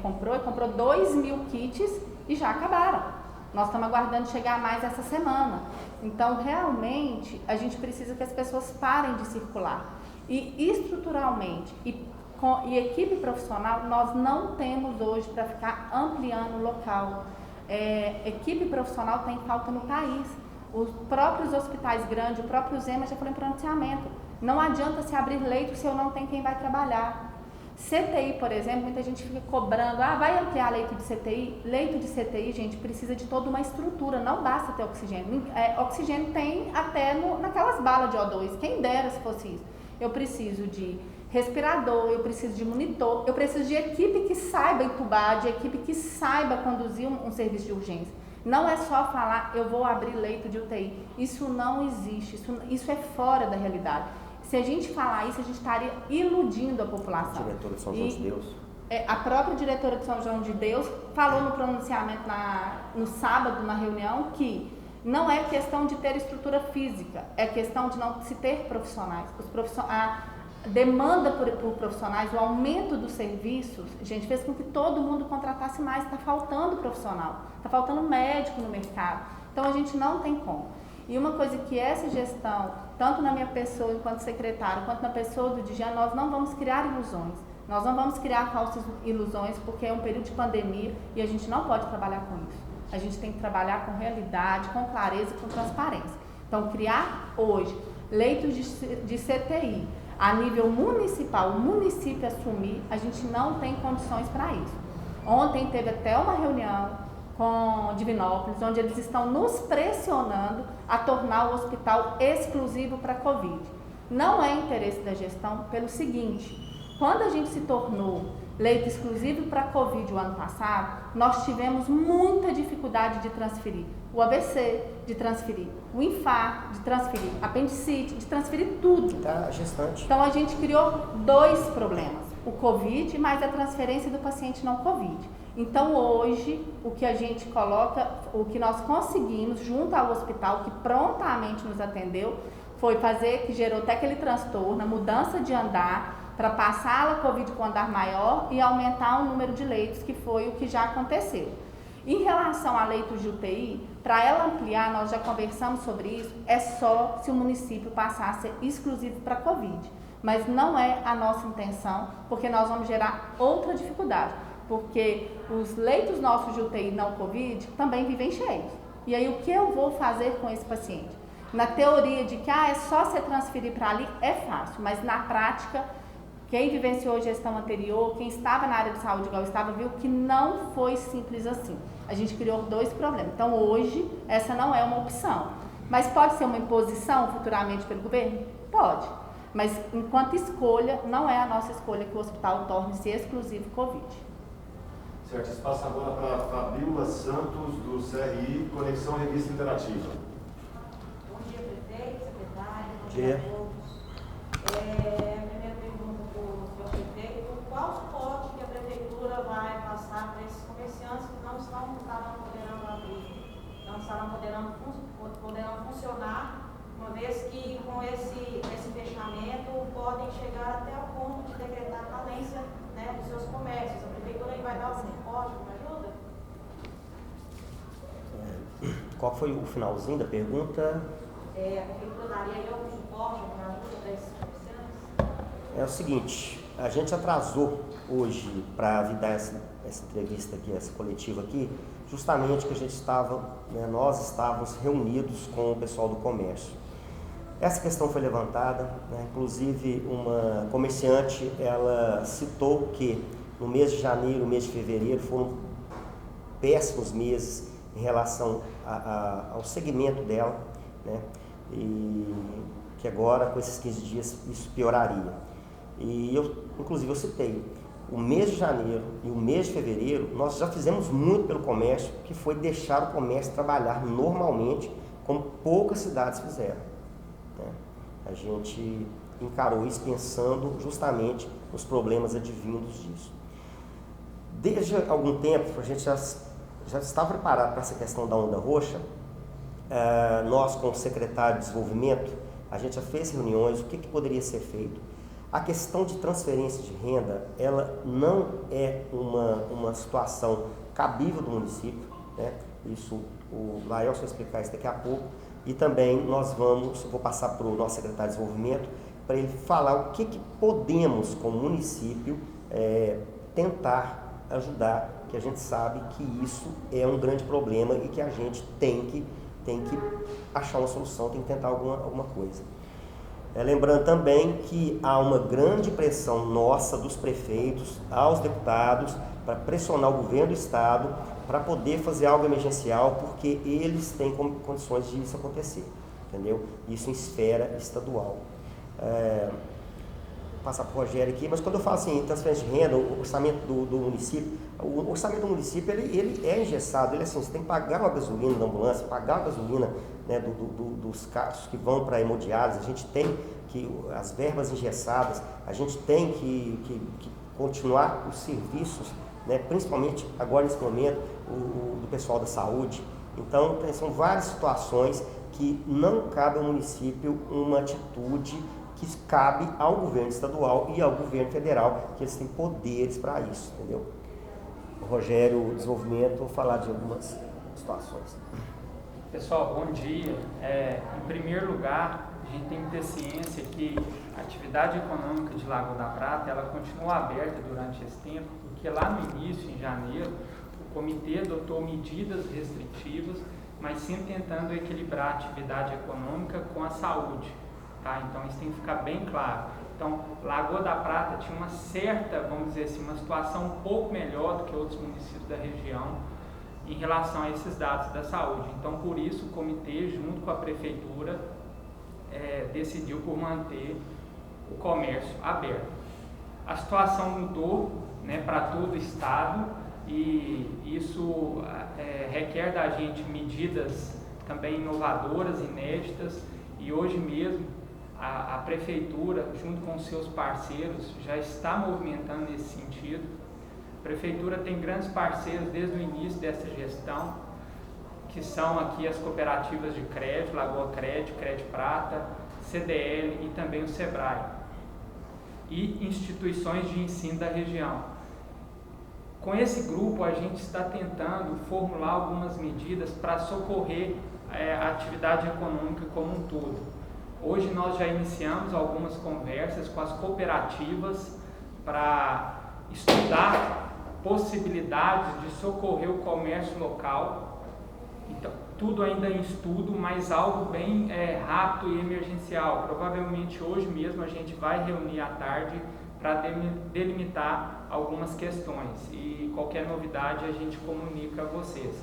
comprou 2.000 kits e já acabaram. Nós estamos aguardando chegar mais essa semana. Então, realmente, a gente precisa que as pessoas parem de circular. E estruturalmente e equipe profissional, nós não temos hoje para ficar ampliando o local. Equipe profissional tem falta no país. Os próprios hospitais grandes, o próprio Zema já falou em pronunciamento. Não adianta se abrir leito se eu não tenho quem vai trabalhar. CTI, por exemplo, muita gente fica cobrando, vai ampliar leito de CTI? Leito de CTI, gente, precisa de toda uma estrutura, não basta ter oxigênio. Oxigênio tem até naquelas balas de O2, quem dera se fosse isso. Eu preciso de respirador, eu preciso de monitor, eu preciso de equipe que saiba entubar, de equipe que saiba conduzir um serviço de urgência. Não é só falar, eu vou abrir leito de UTI. Isso não existe, isso é fora da realidade. Se a gente falar isso, a gente estaria iludindo a população. A diretora de São João de Deus. A própria diretora de São João de Deus falou no pronunciamento no sábado, na reunião, que não é questão de ter estrutura física, é questão de não se ter profissionais. A demanda por profissionais, o aumento dos serviços, gente, fez com que todo mundo contratasse mais. Está faltando profissional, está faltando médico no mercado. Então, a gente não tem como. E uma coisa que essa gestão, tanto na minha pessoa enquanto secretário, quanto na pessoa do Djane, nós não vamos criar ilusões. Nós não vamos criar falsas ilusões, porque é um período de pandemia e a gente não pode trabalhar com isso. A gente tem que trabalhar com realidade, com clareza e com transparência. Então, criar hoje leitos de CTI a nível municipal, o município assumir, a gente não tem condições para isso. Ontem teve até uma reunião com Divinópolis, onde eles estão nos pressionando a tornar o hospital exclusivo para Covid. Não é interesse da gestão pelo seguinte: quando a gente se tornou leito exclusivo para Covid o ano passado, nós tivemos muita dificuldade de transferir o AVC, de transferir o infarto, de transferir apendicite, de transferir tudo. Tá gestante. Então a gente criou 2 problemas: o Covid mais a transferência do paciente não Covid. Então hoje o que a gente coloca, o que nós conseguimos junto ao hospital, que prontamente nos atendeu, foi fazer, que gerou até aquele transtorno, a mudança de andar, para passar a Covid com andar maior e aumentar o número de leitos, que foi o que já aconteceu. Em relação a leitos de UTI, para ela ampliar, nós já conversamos sobre isso, é só se o município passar a ser exclusivo para Covid. Mas não é a nossa intenção, porque nós vamos gerar outra dificuldade, porque os leitos nossos de UTI não Covid também vivem cheios. E aí o que eu vou fazer com esse paciente? Na teoria de que é só você transferir para ali, é fácil, mas na prática, quem vivenciou a gestão anterior, quem estava na área de saúde igual eu estava, viu que não foi simples assim. A gente criou 2 problemas. Então hoje, essa não é uma opção. Mas pode ser uma imposição futuramente pelo governo? Pode. Mas enquanto escolha, não é a nossa escolha que o hospital torne-se exclusivo Covid. Certo, espaço agora para Fabíola Santos, do CRI, Conexão Revista Interativa. Bom dia, prefeito, secretário, bom dia a todos. Primeira pergunta para o senhor prefeito: qual suporte que a prefeitura vai passar para esses comerciantes que não estavam podendo abrir, não estavam podendo funcionar, uma vez que com esse fechamento podem chegar até o ponto de decretar falência, né, dos seus comércios? A prefeitura aí vai dar algum suporte, alguma ajuda? Qual foi o finalzinho da pergunta? A prefeitura daria aí algum suporte, alguma ajuda para esses comerciantes? É o seguinte, a gente atrasou hoje para vir dar essa entrevista aqui, essa coletiva aqui, justamente que a gente estava, nós estávamos reunidos com o pessoal do comércio. Essa questão foi levantada, inclusive uma comerciante, ela citou que no mês de janeiro, mês de fevereiro, foram péssimos meses em relação ao segmento dela, e que agora, com esses 15 dias, isso pioraria. E inclusive eu citei, o mês de janeiro e o mês de fevereiro, nós já fizemos muito pelo comércio, que foi deixar o comércio trabalhar normalmente, como poucas cidades fizeram. A gente encarou isso pensando justamente nos problemas advindos disso. Desde algum tempo, a gente já estava preparado para essa questão da onda roxa. Nós, com o secretário de desenvolvimento, a gente já fez reuniões, o que poderia ser feito. A questão de transferência de renda, ela não é uma situação cabível do município, Isso o Lael vai explicar isso daqui a pouco. E também vou passar para o nosso secretário de desenvolvimento, para ele falar o que podemos, como município, tentar ajudar, que a gente sabe que isso é um grande problema e que a gente tem que achar uma solução, tem que tentar alguma coisa. Lembrando também que há uma grande pressão nossa, dos prefeitos, aos deputados, para pressionar o governo do estado para poder fazer algo emergencial, porque eles têm condições de isso acontecer, entendeu? Isso em esfera estadual. Vou passar para o Rogério aqui, mas quando eu falo assim, transferência de renda, o orçamento do município, o orçamento do município, ele é engessado, ele é assim, você tem que pagar uma gasolina da ambulância, pagar a gasolina, dos carros que vão para a hemodiálise, a gente tem as verbas engessadas, a gente tem que continuar os serviços, principalmente agora nesse momento, do pessoal da saúde. Então, são várias situações que não cabe ao município uma atitude que cabe ao governo estadual e ao governo federal, que eles têm poderes para isso, entendeu? O Rogério, desenvolvimento, vou falar de algumas situações. Pessoal, bom dia. Em primeiro lugar, a gente tem que ter ciência que a atividade econômica de Lagoa da Prata, ela continua aberta durante esse tempo, porque lá no início, em janeiro, o comitê adotou medidas restritivas, mas sempre tentando equilibrar a atividade econômica com a saúde. tá? Então isso tem que ficar bem claro. Então, Lagoa da Prata tinha uma certa, vamos dizer assim, uma situação um pouco melhor do que outros municípios da região em relação a esses dados da saúde. Então, por isso, o comitê, junto com a prefeitura, decidiu por manter o comércio aberto. A situação mudou, né, para todo o estado e isso requer da gente medidas também inovadoras, inéditas, e hoje mesmo a prefeitura, junto com os seus parceiros, já está movimentando nesse sentido. A prefeitura tem grandes parceiros desde o início dessa gestão, que são aqui as cooperativas de crédito, Lagoa Crédito, Crédito Prata, CDL e também o SEBRAE, e instituições de ensino da região. Com esse grupo, a gente está tentando formular algumas medidas para socorrer a atividade econômica como um todo. Hoje nós já iniciamos algumas conversas com as cooperativas para estudar possibilidades de socorrer o comércio local. Então, tudo ainda em estudo, mas algo bem rápido e emergencial. Provavelmente hoje mesmo a gente vai reunir à tarde para delimitar algumas questões e qualquer novidade a gente comunica a vocês.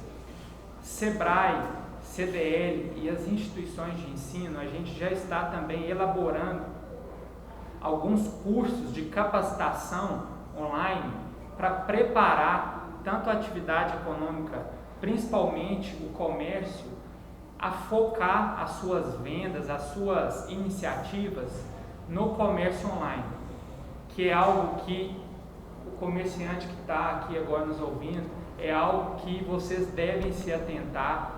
SEBRAE, CDL e as instituições de ensino, a gente já está também elaborando alguns cursos de capacitação online para preparar tanto a atividade econômica, principalmente o comércio, a focar as suas vendas, as suas iniciativas no comércio online, que é algo que o comerciante que está aqui agora nos ouvindo, é algo que vocês devem se atentar.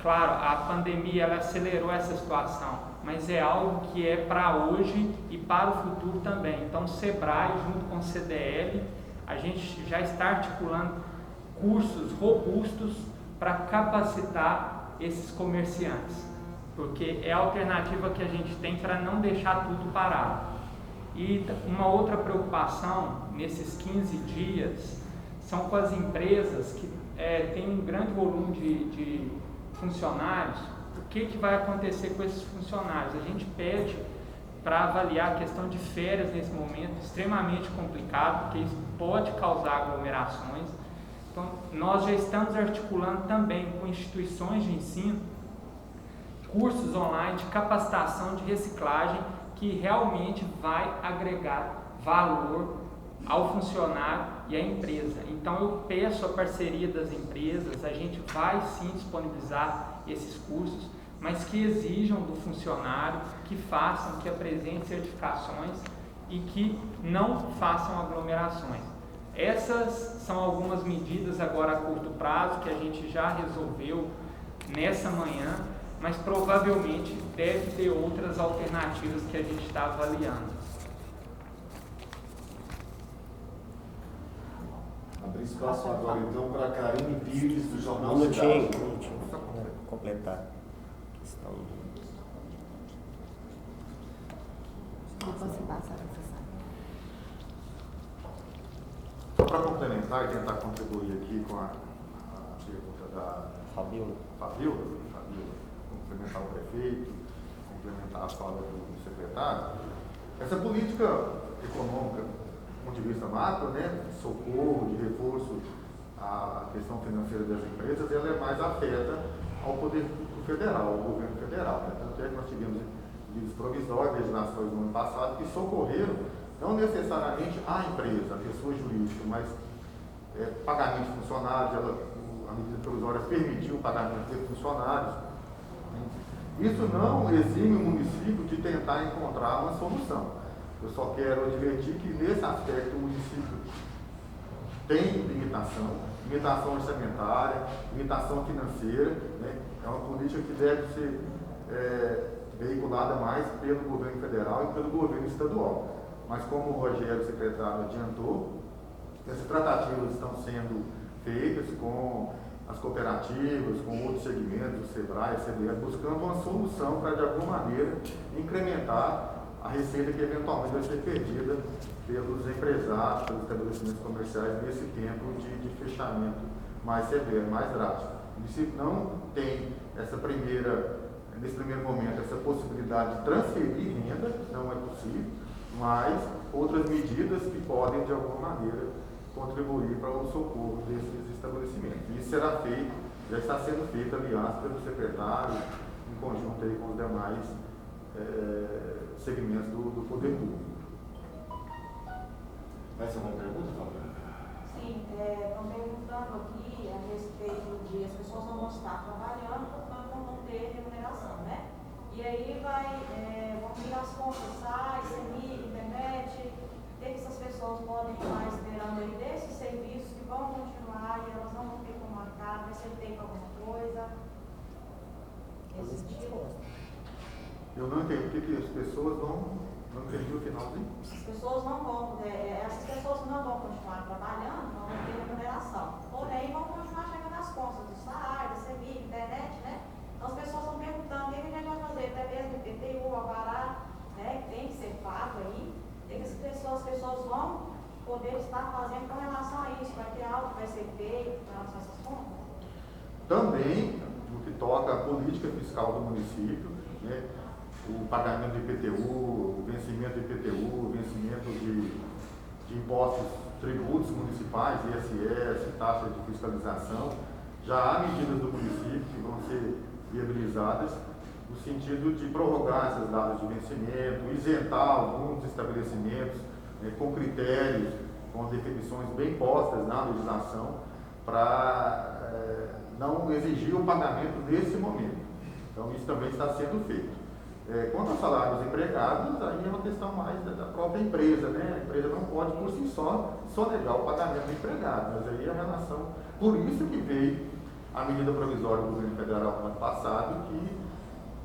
Claro, a pandemia ela acelerou essa situação, mas é algo que é para hoje e para o futuro também. Então, o SEBRAE, junto com o CDL, a gente já está articulando cursos robustos para capacitar esses comerciantes, porque é a alternativa que a gente tem para não deixar tudo parado. E uma outra preocupação nesses 15 dias são com as empresas que têm um grande volume de funcionários. O que vai acontecer com esses funcionários? A gente pede para avaliar a questão de férias nesse momento, extremamente complicado, porque isso pode causar aglomerações. Então, nós já estamos articulando também com instituições de ensino, cursos online de capacitação de reciclagem, que realmente vai agregar valor ao funcionário e à empresa. Então eu peço a parceria das empresas, a gente vai sim disponibilizar esses cursos, mas que exijam do funcionário que façam, que apresentem certificações e que não façam aglomerações. Essas são algumas medidas agora a curto prazo que a gente já resolveu nessa manhã, mas provavelmente deve ter outras alternativas que a gente está avaliando. Abrir espaço agora então para Karine Pires, do Jornal Um Cidade. minutinho, só para completar a questão. Depois você passa, você sabe. Só para complementar e tentar contribuir aqui com a pergunta da Fabiola, complementar o prefeito, complementar a fala do secretário, essa política econômica, do ponto de vista macro, né, de socorro, de reforço à questão financeira das empresas, ela é mais afeta ao poder federal, ao governo federal. Né? Tanto é que nós tivemos livros provisórios, legislações no ano passado, que socorreram não necessariamente a empresa, a pessoa jurídica, mas pagamento de funcionários, a medida provisória permitiu o pagamento de funcionários. Isso não exime o município de tentar encontrar uma solução. Eu só quero advertir que nesse aspecto o município tem limitação orçamentária, limitação financeira, né? É uma política que deve ser veiculada mais pelo governo federal e pelo governo estadual. Mas como o Rogério, secretário, adiantou, essas tratativas estão sendo feitas com as cooperativas, com outros segmentos, o SEBRAE, o CDL, buscando uma solução para, de alguma maneira, incrementar a receita que eventualmente vai ser perdida pelos empresários, pelos estabelecimentos comerciais nesse tempo de fechamento mais severo, mais drástico. O município não tem essa primeira nesse primeiro momento, essa possibilidade de transferir renda, não é possível, mas outras medidas que podem, de alguma maneira, contribuir para o socorro desses estabelecimentos. Isso será feito, já está sendo feito, aliás, pelo secretário, em conjunto aí com os demais segmentos do poder público. Mais alguma pergunta, Fábio? Sim, estão perguntando aqui a respeito de as pessoas não vão estar trabalhando, portanto não vão ter remuneração, né? E aí vão vir as contas, SAI, CEMIG, internet, o que essas pessoas podem estar esperando aí desses serviços que vão continuar e elas não vão ter como marcar, vai ser feito alguma coisa? Nesse sentido? Eu não entendi o que as pessoas vão... Não entendi o finalzinho. As pessoas não vão, essas pessoas não vão continuar trabalhando, não vão ter remuneração. Porém, vão continuar chegando as contas do SAI, da CEMIG, internet, né? Então as pessoas estão perguntando o que a gente vai fazer, até mesmo o IPTU, Alvará, né? Que tem que ser pago aí. Tem que as pessoas vão poder estar fazendo com relação a isso. Vai ter algo que vai ser feito com relação a essas contas? Também, no que toca à política fiscal do município, né? O pagamento do IPTU, o vencimento do IPTU, o vencimento de impostos, tributos municipais, ISS, taxa de fiscalização. Já há medidas do município que vão ser viabilizadas no sentido de prorrogar essas datas de vencimento, isentar alguns estabelecimentos com critérios, com definições bem postas na legislação, para não exigir o pagamento nesse momento. Então, isso também está sendo feito. Quanto aos salários empregados, aí é uma questão mais da própria empresa, né? A empresa não pode, por si só, sonegar o pagamento do empregado, mas aí a relação... Por isso que veio a medida provisória do governo federal no ano passado, que,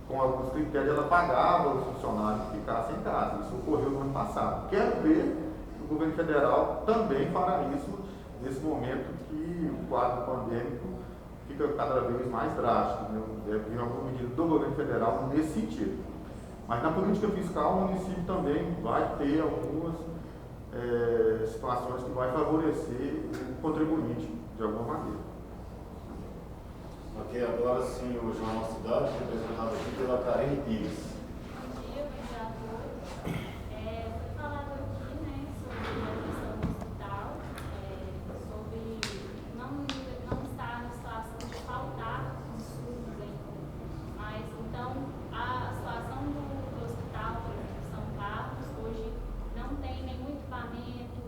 com alguns critérios, ela pagava os funcionários que ficassem em casa. Isso ocorreu no ano passado. Quero ver que o governo federal também fará isso nesse momento que o quadro pandêmico fica cada vez mais drástico, né? Deve vir alguma medida do governo federal nesse sentido. Mas na política fiscal, o município também vai ter algumas situações que vai favorecer o contribuinte, de alguma maneira. Ok, agora sim o Jornal Cidade, representado aqui pela Karine Pires. Bom dia, obrigado. Foi falado aqui, né, sobre a questão do hospital, sobre não estar na situação de faltar insumos ainda. Mas, então, a situação do hospital, por exemplo, São Carlos, hoje não tem nenhum equipamento,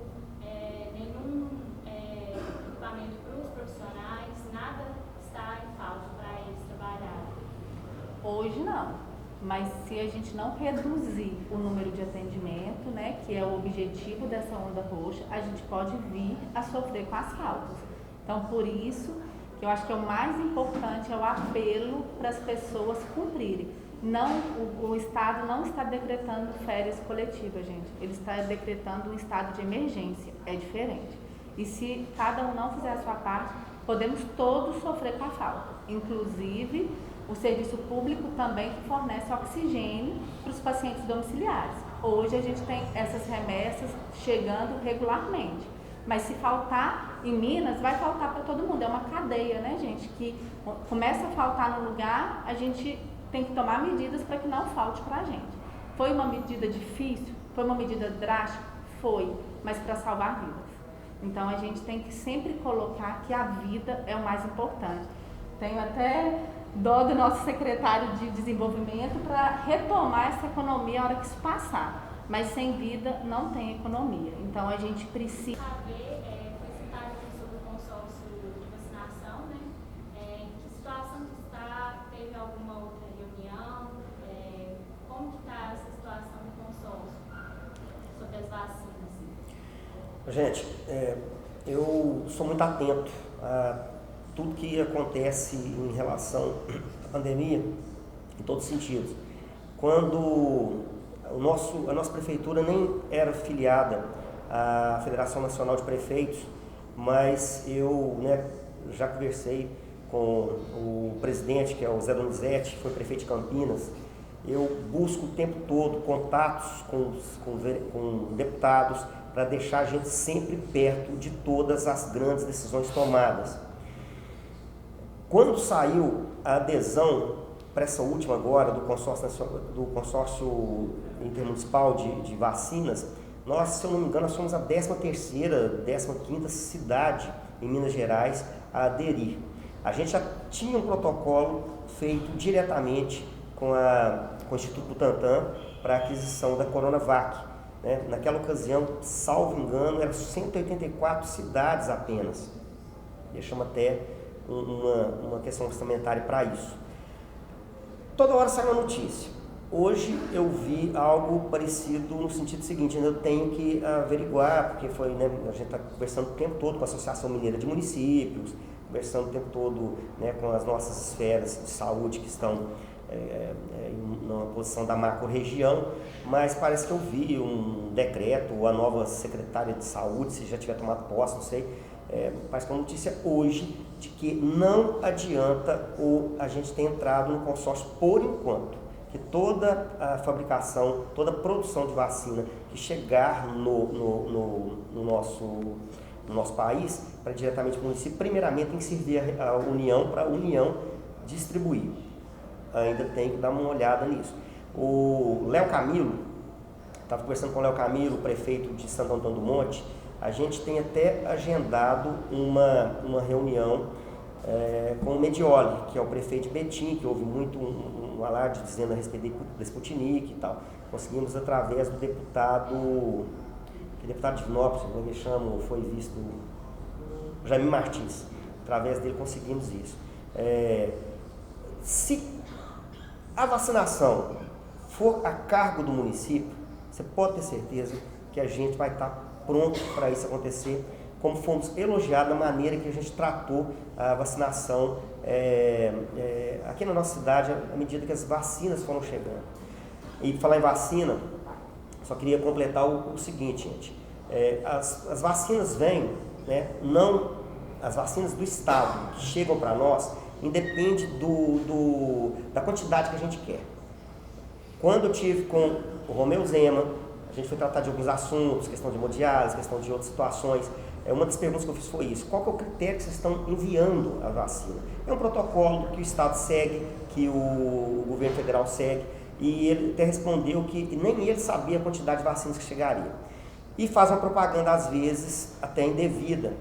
nenhum equipamento para os profissionais, nada está em falta para eles trabalharem. Hoje não, mas se a gente não reduzir o número de atendimento, né, que é o objetivo dessa onda roxa, a gente pode vir a sofrer com as faltas. Então, por isso, que eu acho que é o mais importante é o apelo para as pessoas cumprirem. Não, o Estado não está decretando férias coletivas, gente. Ele está decretando um estado de emergência. É diferente. E se cada um não fizer a sua parte, podemos todos sofrer com a falta. Inclusive, o serviço público também que fornece oxigênio para os pacientes domiciliares. Hoje a gente tem essas remessas chegando regularmente. Mas se faltar em Minas, vai faltar para todo mundo. É uma cadeia, né, gente? Que começa a faltar no lugar, a gente tem que tomar medidas para que não falte para a gente. Foi uma medida difícil? Foi uma medida drástica? Foi, mas para salvar vidas. Então a gente tem que sempre colocar que a vida é o mais importante. Tenho até dó do nosso secretário de desenvolvimento para retomar essa economia a hora que isso passar. Mas sem vida não tem economia. Então a gente precisa... Foi citado aqui sobre o consórcio de vacinação, né? Em que situação que está? Teve alguma outra reunião? Como que está essa situação do consórcio sobre as vacinas? Gente, eu sou muito atento a tudo que acontece em relação à pandemia, em todos os sentidos. Quando a nossa prefeitura nem era filiada à Federação Nacional de Prefeitos, mas eu já conversei com o presidente, que é o Zé Donizete, que foi prefeito de Campinas. Eu busco o tempo todo contatos com deputados para deixar a gente sempre perto de todas as grandes decisões tomadas. Quando saiu a adesão para essa última agora, do consórcio intermunicipal de vacinas, nós, se eu não me engano, nós somos a 13ª, 15ª cidade em Minas Gerais a aderir. A gente já tinha um protocolo feito diretamente com o Instituto Butantan para a aquisição da Coronavac. Né? Naquela ocasião, salvo engano, eram 184 cidades apenas. Deixamos até uma questão orçamentária para isso. Toda hora sai uma notícia. Hoje eu vi algo parecido no sentido seguinte, ainda eu tenho que averiguar, porque foi, né, a gente está conversando o tempo todo com a Associação Mineira de Municípios, conversando o tempo todo, né, com as nossas esferas de saúde que estão na posição da macro-região, mas parece que eu vi um decreto, ou a nova secretária de saúde, se já tiver tomado posse, não sei, parece que é uma notícia hoje de que não adianta a gente ter entrado no consórcio por enquanto, que toda a fabricação, toda a produção de vacina que chegar no nosso país, para diretamente para o município, primeiramente tem que servir a União, para a União distribuir. Ainda tem que dar uma olhada nisso. O Léo Camilo, estava conversando com o Léo Camilo, prefeito de Santo Antônio do Monte, a gente tem até agendado uma reunião com o Medioli, que é o prefeito de Betim, que houve muito um alarde dizendo a respeito da Sputnik e tal. Conseguimos através do deputado de Divinópolis, como me chamo, foi visto, Jaime Martins. Através dele conseguimos isso. Se a vacinação for a cargo do município, você pode ter certeza que a gente vai estar pronto para isso acontecer, como fomos elogiados na maneira que a gente tratou a vacinação aqui na nossa cidade, à medida que as vacinas foram chegando. E falar em vacina, só queria completar o seguinte, gente, as vacinas vêm, né, as vacinas do Estado que chegam para nós, independe da quantidade que a gente quer. Quando eu tive com o Romeu Zema, a gente foi tratar de alguns assuntos, questão de hemodiálise, questão de outras situações. Uma das perguntas que eu fiz foi isso: qual que é o critério que vocês estão enviando a vacina? É um protocolo que o Estado segue, que o governo federal segue, e ele até respondeu que nem ele sabia a quantidade de vacinas que chegaria. E faz uma propaganda, às vezes, até indevida,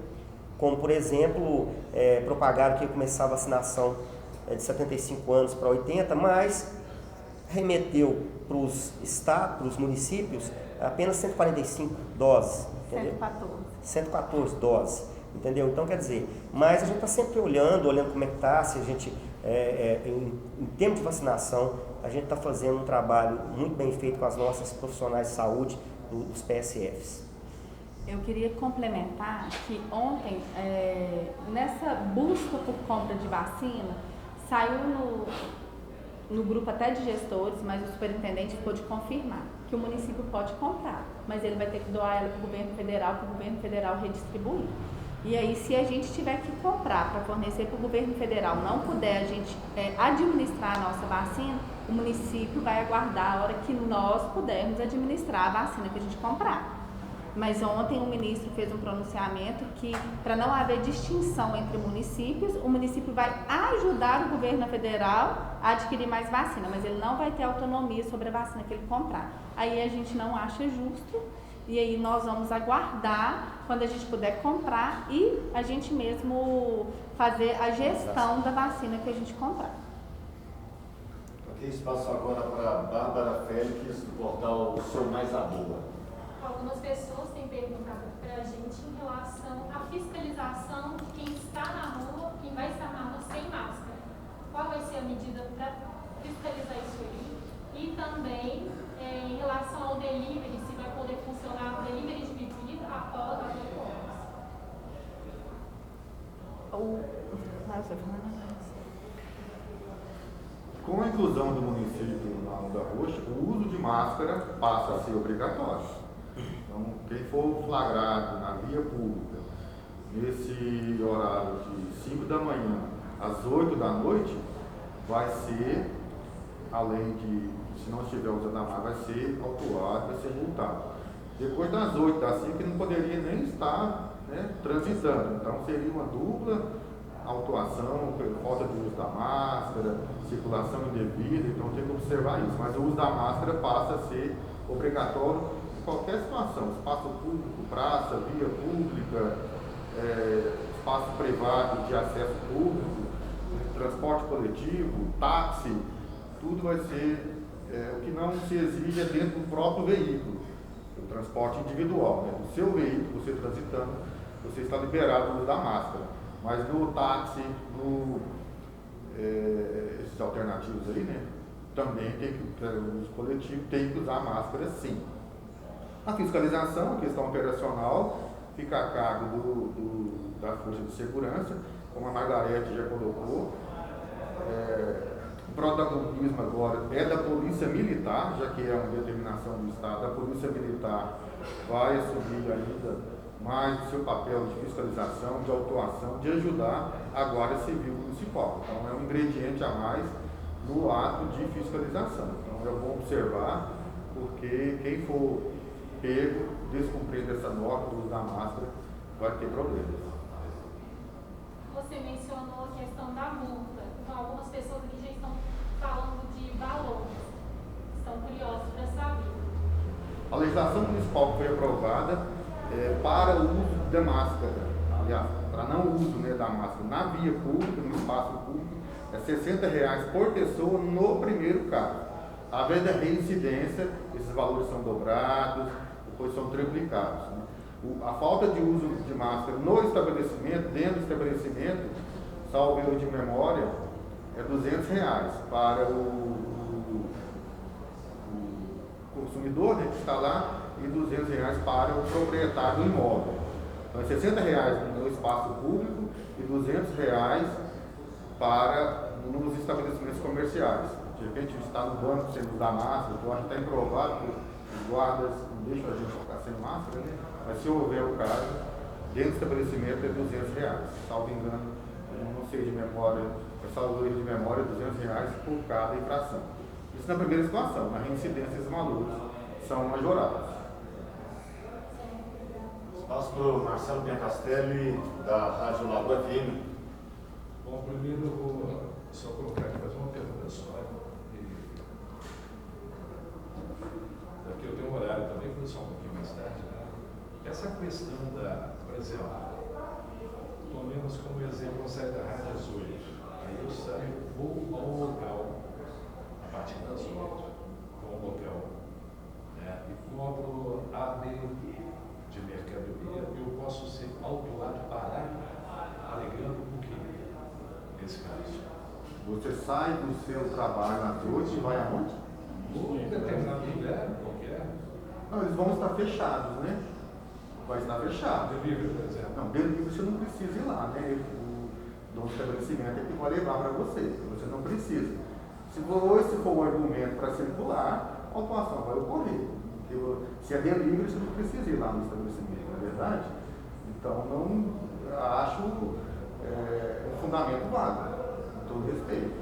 como, por exemplo, propagaram que ia começar a vacinação de 75 anos para 80, mas remeteu para os estados, para os municípios, apenas 145 doses. Entendeu? 114 doses, entendeu? Então, quer dizer, mas a gente está sempre olhando como é que está, se a gente, em termos de vacinação, a gente está fazendo um trabalho muito bem feito com as nossas profissionais de saúde dos PSFs. Eu queria complementar que ontem, nessa busca por compra de vacina, saiu no grupo até de gestores, mas o superintendente ficou de confirmar que o município pode comprar, mas ele vai ter que doar ela para o governo federal redistribuir. E aí, se a gente tiver que comprar para fornecer para o governo federal, não puder a gente administrar a nossa vacina, o município vai aguardar a hora que nós pudermos administrar a vacina que a gente comprar. Mas ontem o ministro fez um pronunciamento que, para não haver distinção entre municípios, o município vai ajudar o governo federal a adquirir mais vacina, mas ele não vai ter autonomia sobre a vacina que ele comprar. Aí a gente não acha justo, e aí nós vamos aguardar quando a gente puder comprar e a gente mesmo fazer a gestão da vacina que a gente comprar. Ok, espaço agora para a Bárbara Félix, do portal Sou Mais a Boa. Algumas pessoas têm perguntado para a gente em relação à fiscalização de quem está na rua, quem vai estar na rua sem máscara. Qual vai ser a medida para fiscalizar isso aí? E também em relação ao delivery, se vai poder funcionar o delivery de bebida após as 8 horas. Com a inclusão do município na Onda Roxa, o uso de máscara passa a ser obrigatório. Então, quem for flagrado na via pública, nesse horário de 5 da manhã às 8 da noite, vai ser, além de, se não estiver usando a máscara, vai ser autuado, vai ser multado. Depois das 8, das 5, ele não poderia nem estar, né, transitando. Então, seria uma dupla autuação por falta de uso da máscara, circulação indevida, então tem que observar isso. Mas o uso da máscara passa a ser obrigatório em qualquer situação, espaço público, praça, via pública, espaço privado de acesso público, transporte coletivo, táxi, tudo vai ser, o que não se exige é dentro do próprio veículo, o transporte individual, né? O seu veículo, você transitando, você está liberado do uso da máscara. Mas no táxi, esses alternativos aí, né? Também tem que, o uso coletivo tem que usar máscara sim. A fiscalização, a questão operacional, fica a cargo da Força de Segurança, como a Margarete já colocou. O protagonismo agora é da Polícia Militar, já que é uma determinação do Estado. A Polícia Militar vai assumir ainda mais o seu papel de fiscalização, de autuação, de ajudar a Guarda Civil Municipal. Então é um ingrediente a mais no ato de fiscalização. Então é bom observar, porque quem for pego descumprindo essa norma do uso da máscara vai ter problemas. Você mencionou a questão da multa. Então, algumas pessoas aqui já estão falando de valores. Estão curiosos para saber. A legislação municipal que foi aprovada para o uso da máscara, aliás, para não uso, né, da máscara na via pública, no espaço público, é R$60 por pessoa no primeiro caso. Havendo a reincidência, esses valores são dobrados, depois são triplicados. Né? A falta de uso de máscara no estabelecimento, dentro do estabelecimento, salvo erro de memória, é R$200 para o consumidor, né, que está lá, e R$200 para o proprietário do imóvel. Então, é R$60 no espaço público e R$200 para nos estabelecimentos comerciais. De repente, está no banco sem usar máscara, eu acho que está improvado que os guardas não deixam a gente ficar sem máscara, né? Mas se houver o caso, dentro do estabelecimento é R$200. Salvo engano, não sei de memória, salvo erro de memória, R$200 por cada infração. Isso na primeira situação. Na reincidência, esses valores são majorados. Passo para o Marcelo Biancastelli, da Rádio Lagoa FM. Bom, primeiro eu vou só colocar aqui, fazer uma pergunta só. Porque eu tenho um horário também, vou só um pouquinho mais tarde. Né? Essa questão por exemplo, tomemos como exemplo, eu saio da rádio às 8. Aí eu saio, vou ao local, a partir das 8, vou ao local, né? E compro A, B, de mercadoria, eu posso ser autuado, parar, alegando o que nesse caso? Você sai do seu trabalho às 8 e vai aonde? Em determinado lugar, qualquer. Não, eles vão estar fechados, né? Vai estar fechado. Delivery, por exemplo. Não, delivery você não precisa ir lá, né? O dono do estabelecimento é que vai levar para você não precisa. Se for um argumento para circular, a autuação vai ocorrer. Se é delivery, você não precisa ir lá no estabelecimento, não é verdade? Então, não acho um fundamento válido, com todo respeito.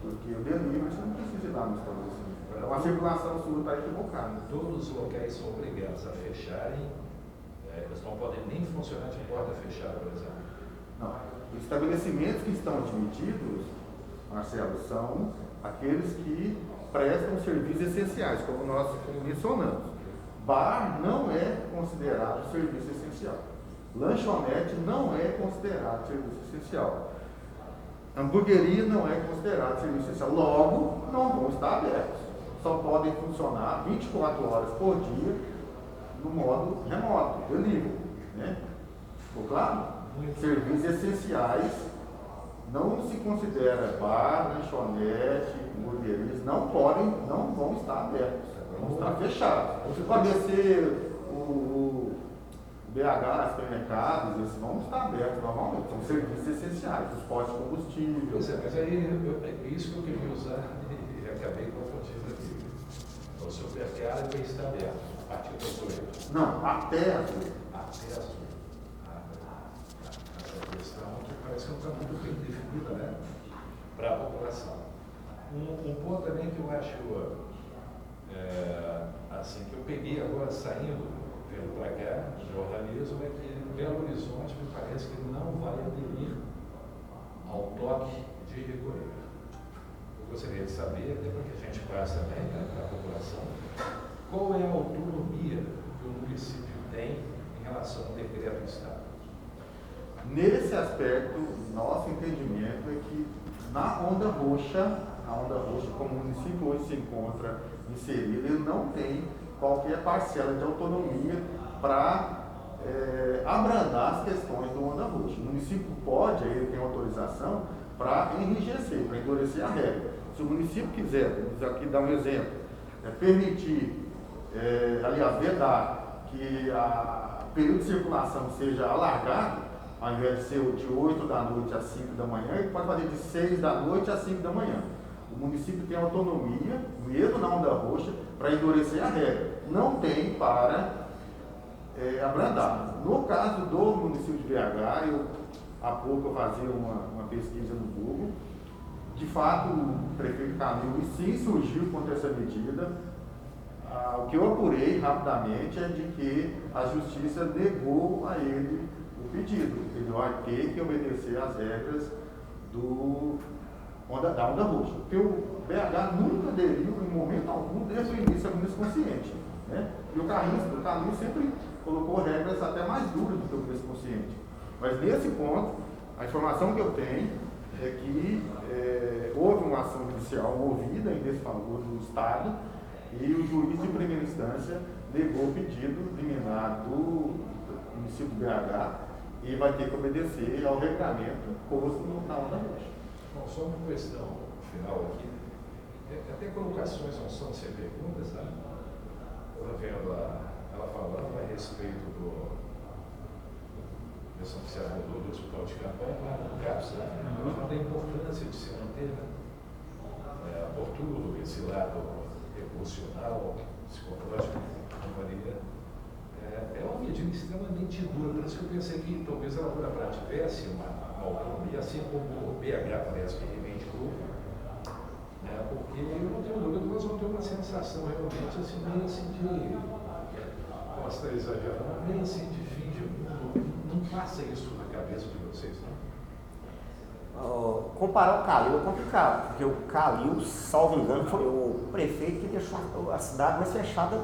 Porque o delivery, você não precisa ir lá no estabelecimento. Então, a circulação sua está equivocada. Todos os locais são obrigados a fecharem, eles não podem nem funcionar de porta fechada, por exemplo. Não. Os estabelecimentos que estão admitidos, Marcelo, são aqueles que prestam serviços essenciais, como nós mencionamos. Bar não é considerado serviço essencial. Lanchonete não é considerado serviço essencial. Hamburgueria não é considerado serviço essencial. Logo, não vão estar abertos. Só podem funcionar 24 horas por dia no modo remoto, delivery. Né? Ficou claro? Serviços essenciais não se considera bar, lanchonete, hamburguerias, não vão estar abertos, vão estar fechados. Pode ser o BH, supermercados, esses vão estar abertos normalmente, são serviços essenciais, os postos de combustível. Pois é, mas aí é isso que eu queria usar e acabei confundindo aqui. O supermercado tem que estar aberto, a partir das 8. Não, até as 8. Até as 8. Essa questão que parece que não está muito bem definida, né? Para a população. Um ponto também que eu acho, assim, que eu peguei agora saindo, vindo para cá, jornalismo, é que Belo Horizonte me parece que não vai aderir ao toque de recolher. Eu gostaria de saber, até para que a gente passe também para a população, qual é a autonomia que o município tem em relação ao decreto do Estado. Nesse aspecto, nosso entendimento é que na onda roxa, como o município hoje se encontra inserido, ele não tem qualquer parcela de autonomia para abrandar as questões do onda roxa. O município pode, ele tem autorização para enrijecer, para endurecer a regra. Se o município quiser, vamos aqui dar um exemplo, permitir, aliás, vedar que o período de circulação seja alargado, ao invés de ser de 8 da noite às 5 da manhã, ele pode fazer de 6 da noite às 5 da manhã. O município tem autonomia, mesmo na onda roxa, para endurecer a regra. Não tem para abrandar. No caso do município de BH, há pouco eu fazia uma pesquisa no Google. De fato, o prefeito Camilo sim surgiu contra essa medida. O que eu apurei rapidamente é de que a justiça negou a ele o pedido. Ele vai ter que obedecer às regras da onda roxa. Porque o BH nunca aderiu, em momento algum, desde o início, a ministro consciente. Né? E o Camilo sempre colocou regras até mais duras do que o ministro consciente. Mas nesse ponto, a informação que eu tenho é que houve uma ação judicial movida em desfavor do Estado e o juiz de primeira instância negou o pedido liminar do município de BH e vai ter que obedecer ao regulamento posto na onda roxa. Bom, só uma questão final aqui. Até colocações não são sem perguntas, né? Estou vendo ela falando a respeito desse oficial do hospital de campanha, lá no CAPS, né? Falando da importância de se manter, por tudo esse lado emocional, psicológico, companhia. É uma medida extremamente dura, por isso que eu pensei que talvez a Laura tivesse uma autonomia, assim como o BH parece que reivindicou, porque eu não tenho dúvida que nós vamos ter uma sensação realmente assim, meio assim de, posso estar exagerando, meio assim de fim de mundo. Não passa isso na cabeça de vocês, não? Comparar o Calil é complicado, porque o Calil, salvo engano, foi o prefeito que deixou a cidade mais fechada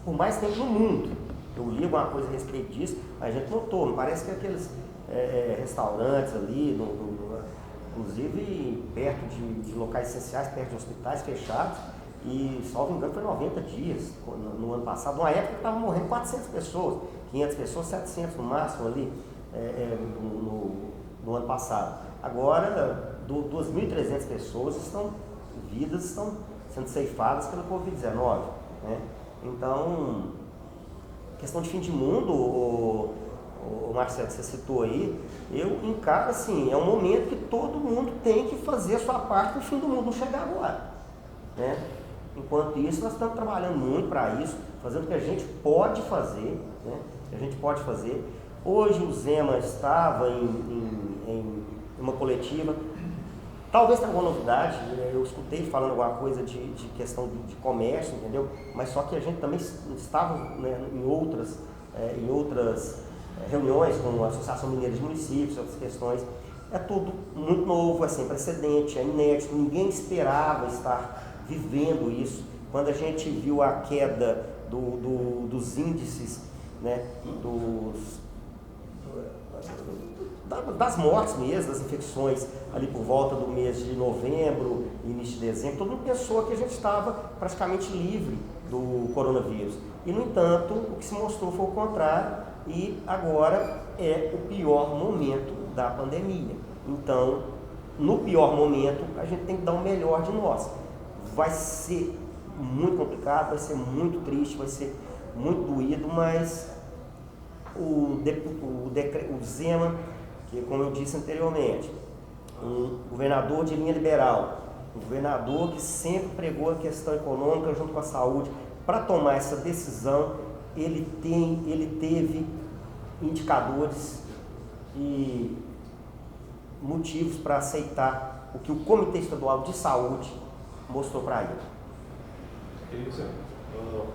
por mais tempo no mundo. Eu li alguma coisa a respeito disso, mas a gente notou, me parece que aqueles restaurantes ali, inclusive perto de locais essenciais, perto de hospitais fechados, e, salvo engano, foi 90 dias no ano passado, numa época que estavam morrendo 400 pessoas, 500 pessoas, 700 no máximo ali no ano passado. Agora, 2.300 pessoas vidas estão sendo ceifadas pela Covid-19. Né? Então, questão de fim de mundo, o Marcelo, que você citou aí, eu encaro assim, é um momento que todo mundo tem que fazer a sua parte para o fim do mundo não chegar agora. Né? Enquanto isso, nós estamos trabalhando muito para isso, fazendo o que a gente pode fazer. Né? A gente pode fazer. Hoje o Zema estava em uma coletiva, talvez tenha alguma novidade, eu escutei falando alguma coisa de questão de comércio, entendeu? Mas só que a gente também estava, né, em outras reuniões com a Associação Mineira de Municípios, outras questões. É tudo muito novo, é sem precedente, é inédito, ninguém esperava estar vivendo isso. Quando a gente viu a queda dos índices, né, das mortes mesmo, das infecções ali por volta do mês de novembro, início de dezembro, todo mundo pensou que a gente estava praticamente livre do coronavírus. E, no entanto, o que se mostrou foi o contrário, e agora é o pior momento da pandemia. Então, no pior momento, a gente tem que dar o melhor de nós. Vai ser muito complicado, vai ser muito triste, vai ser muito doído, mas o Zema, que, como eu disse anteriormente, um governador de linha liberal, um governador que sempre pregou a questão econômica junto com a saúde, para tomar essa decisão, ele teve indicadores e motivos para aceitar o que o Comitê Estadual de Saúde mostrou para ele. Isso.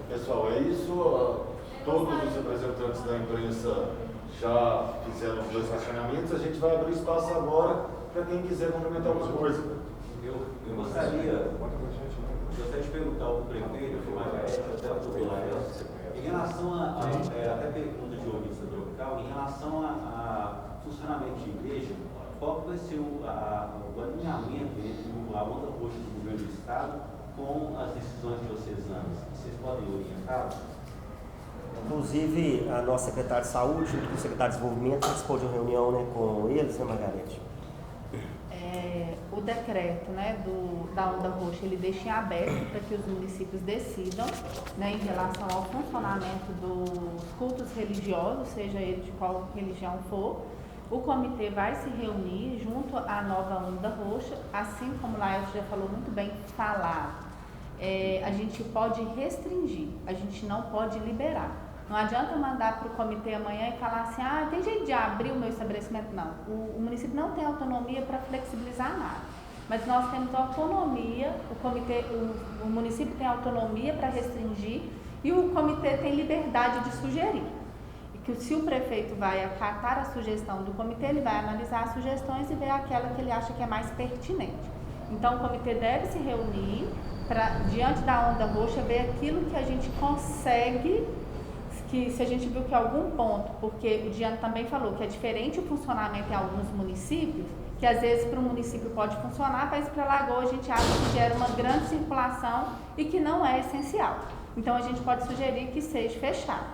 Pessoal, é isso. Todos os representantes da imprensa já fizeram os 2 questionamentos, a gente vai abrir espaço agora para quem quiser complementar alguma coisa. Eu gostaria de perguntar ao prefeito, ao Margarete, até ao doutor, em relação até pergunta de ouvinte tropical, em relação a funcionamento de igreja, qual vai ser o alinhamento entre a onda roxa do governo do Estado com as decisões diocesanas? Vocês podem orientar? Inclusive, a nossa secretária de saúde, junto com o secretário de desenvolvimento, participou de uma reunião, né, com eles, né, Margarete? O decreto, né, da onda roxa, ele deixa em aberto para que os municípios decidam, né, em relação ao funcionamento dos cultos religiosos, seja ele de qual religião for. O comitê vai se reunir junto à nova onda roxa, assim como o Lael já falou muito bem, a gente pode restringir, a gente não pode liberar. Não adianta mandar para o comitê amanhã e falar assim, tem jeito de abrir o meu estabelecimento. Não, o município não tem autonomia para flexibilizar nada, mas nós temos autonomia, o município tem autonomia para restringir e o comitê tem liberdade de sugerir. E que se o prefeito vai acatar a sugestão do comitê, ele vai analisar as sugestões e ver aquela que ele acha que é mais pertinente. Então o comitê deve se reunir para, diante da onda roxa, ver aquilo que a gente consegue, que se a gente viu que algum ponto, porque o Diano também falou que é diferente o funcionamento em alguns municípios, que às vezes para um município pode funcionar, mas para Lagoa a gente acha que gera uma grande circulação e que não é essencial. Então a gente pode sugerir que seja fechado.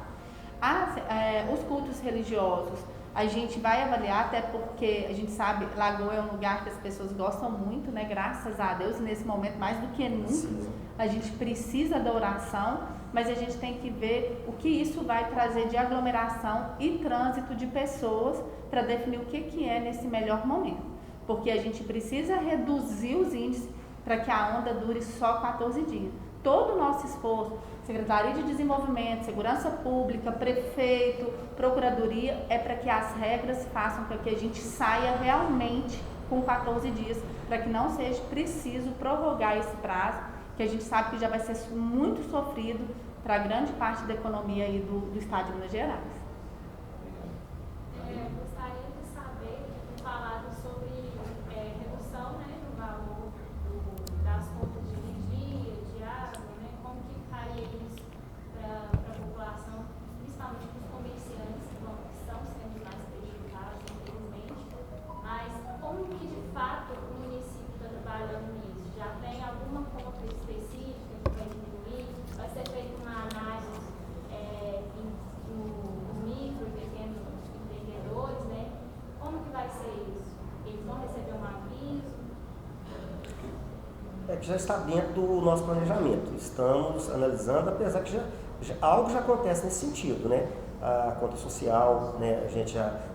Os cultos religiosos, a gente vai avaliar, até porque a gente sabe, Lagoa é um lugar que as pessoas gostam muito, né? Graças a Deus, e nesse momento mais do que nunca, a gente precisa da oração, mas a gente tem que ver o que isso vai trazer de aglomeração e trânsito de pessoas para definir o que é nesse melhor momento. Porque a gente precisa reduzir os índices para que a onda dure só 14 dias. Todo o nosso esforço, Secretaria de Desenvolvimento, Segurança Pública, Prefeito, Procuradoria, é para que as regras façam com que a gente saia realmente com 14 dias, para que não seja preciso prorrogar esse prazo, que a gente sabe que já vai ser muito sofrido para grande parte da economia aí do estado de Minas Gerais. Gostaria de saber, falado sobre redução, né, no valor das contas de energia, de água, né, como que faria isso para a população, principalmente para os comerciantes que estão sendo mais prejudicados, infelizmente, mas como que de fato o município está trabalhando nisso? Já tem alguma conta específica que vai diminuir? Vai ser feita uma análise no micro e pequenos empreendedores, né? Como que vai ser isso? Eles vão receber um aviso? Já está dentro do nosso planejamento. Estamos analisando, apesar que algo já acontece nesse sentido, né? A conta social, né?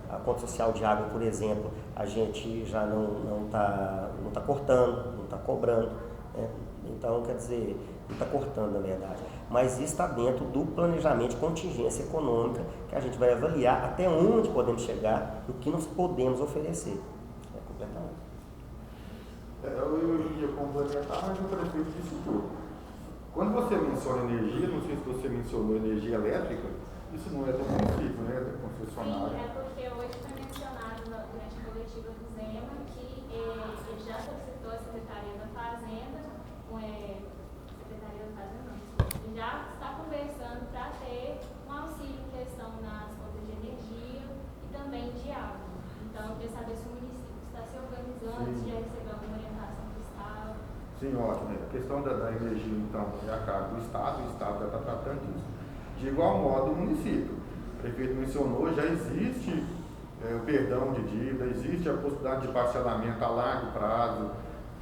A conta social de água, por exemplo, a gente já não está cortando, não está cobrando, né? Então, quer dizer, não está cortando, na verdade. Mas isso está dentro do planejamento de contingência econômica, que a gente vai avaliar até onde podemos chegar e o que nós podemos oferecer. Completamente. Eu ia complementar, mas o prefeito disse tudo. Quando você menciona energia, não sei se você mencionou energia elétrica, isso não é do município, né? É da concessionária. Sim, é porque hoje foi mencionado durante a coletiva do Zema que ele já solicitou a Secretaria da Fazenda, ele já está conversando para ter um auxílio em questão nas contas de energia e também de água. Então, eu queria saber se o município está se organizando, se já recebeu alguma orientação fiscal. Sim, ótimo. A questão da energia, então, é a cargo do Estado, o Estado já está tratando disso. De igual modo, o município. O prefeito mencionou, já existe o perdão de dívida, existe a possibilidade de parcelamento a largo prazo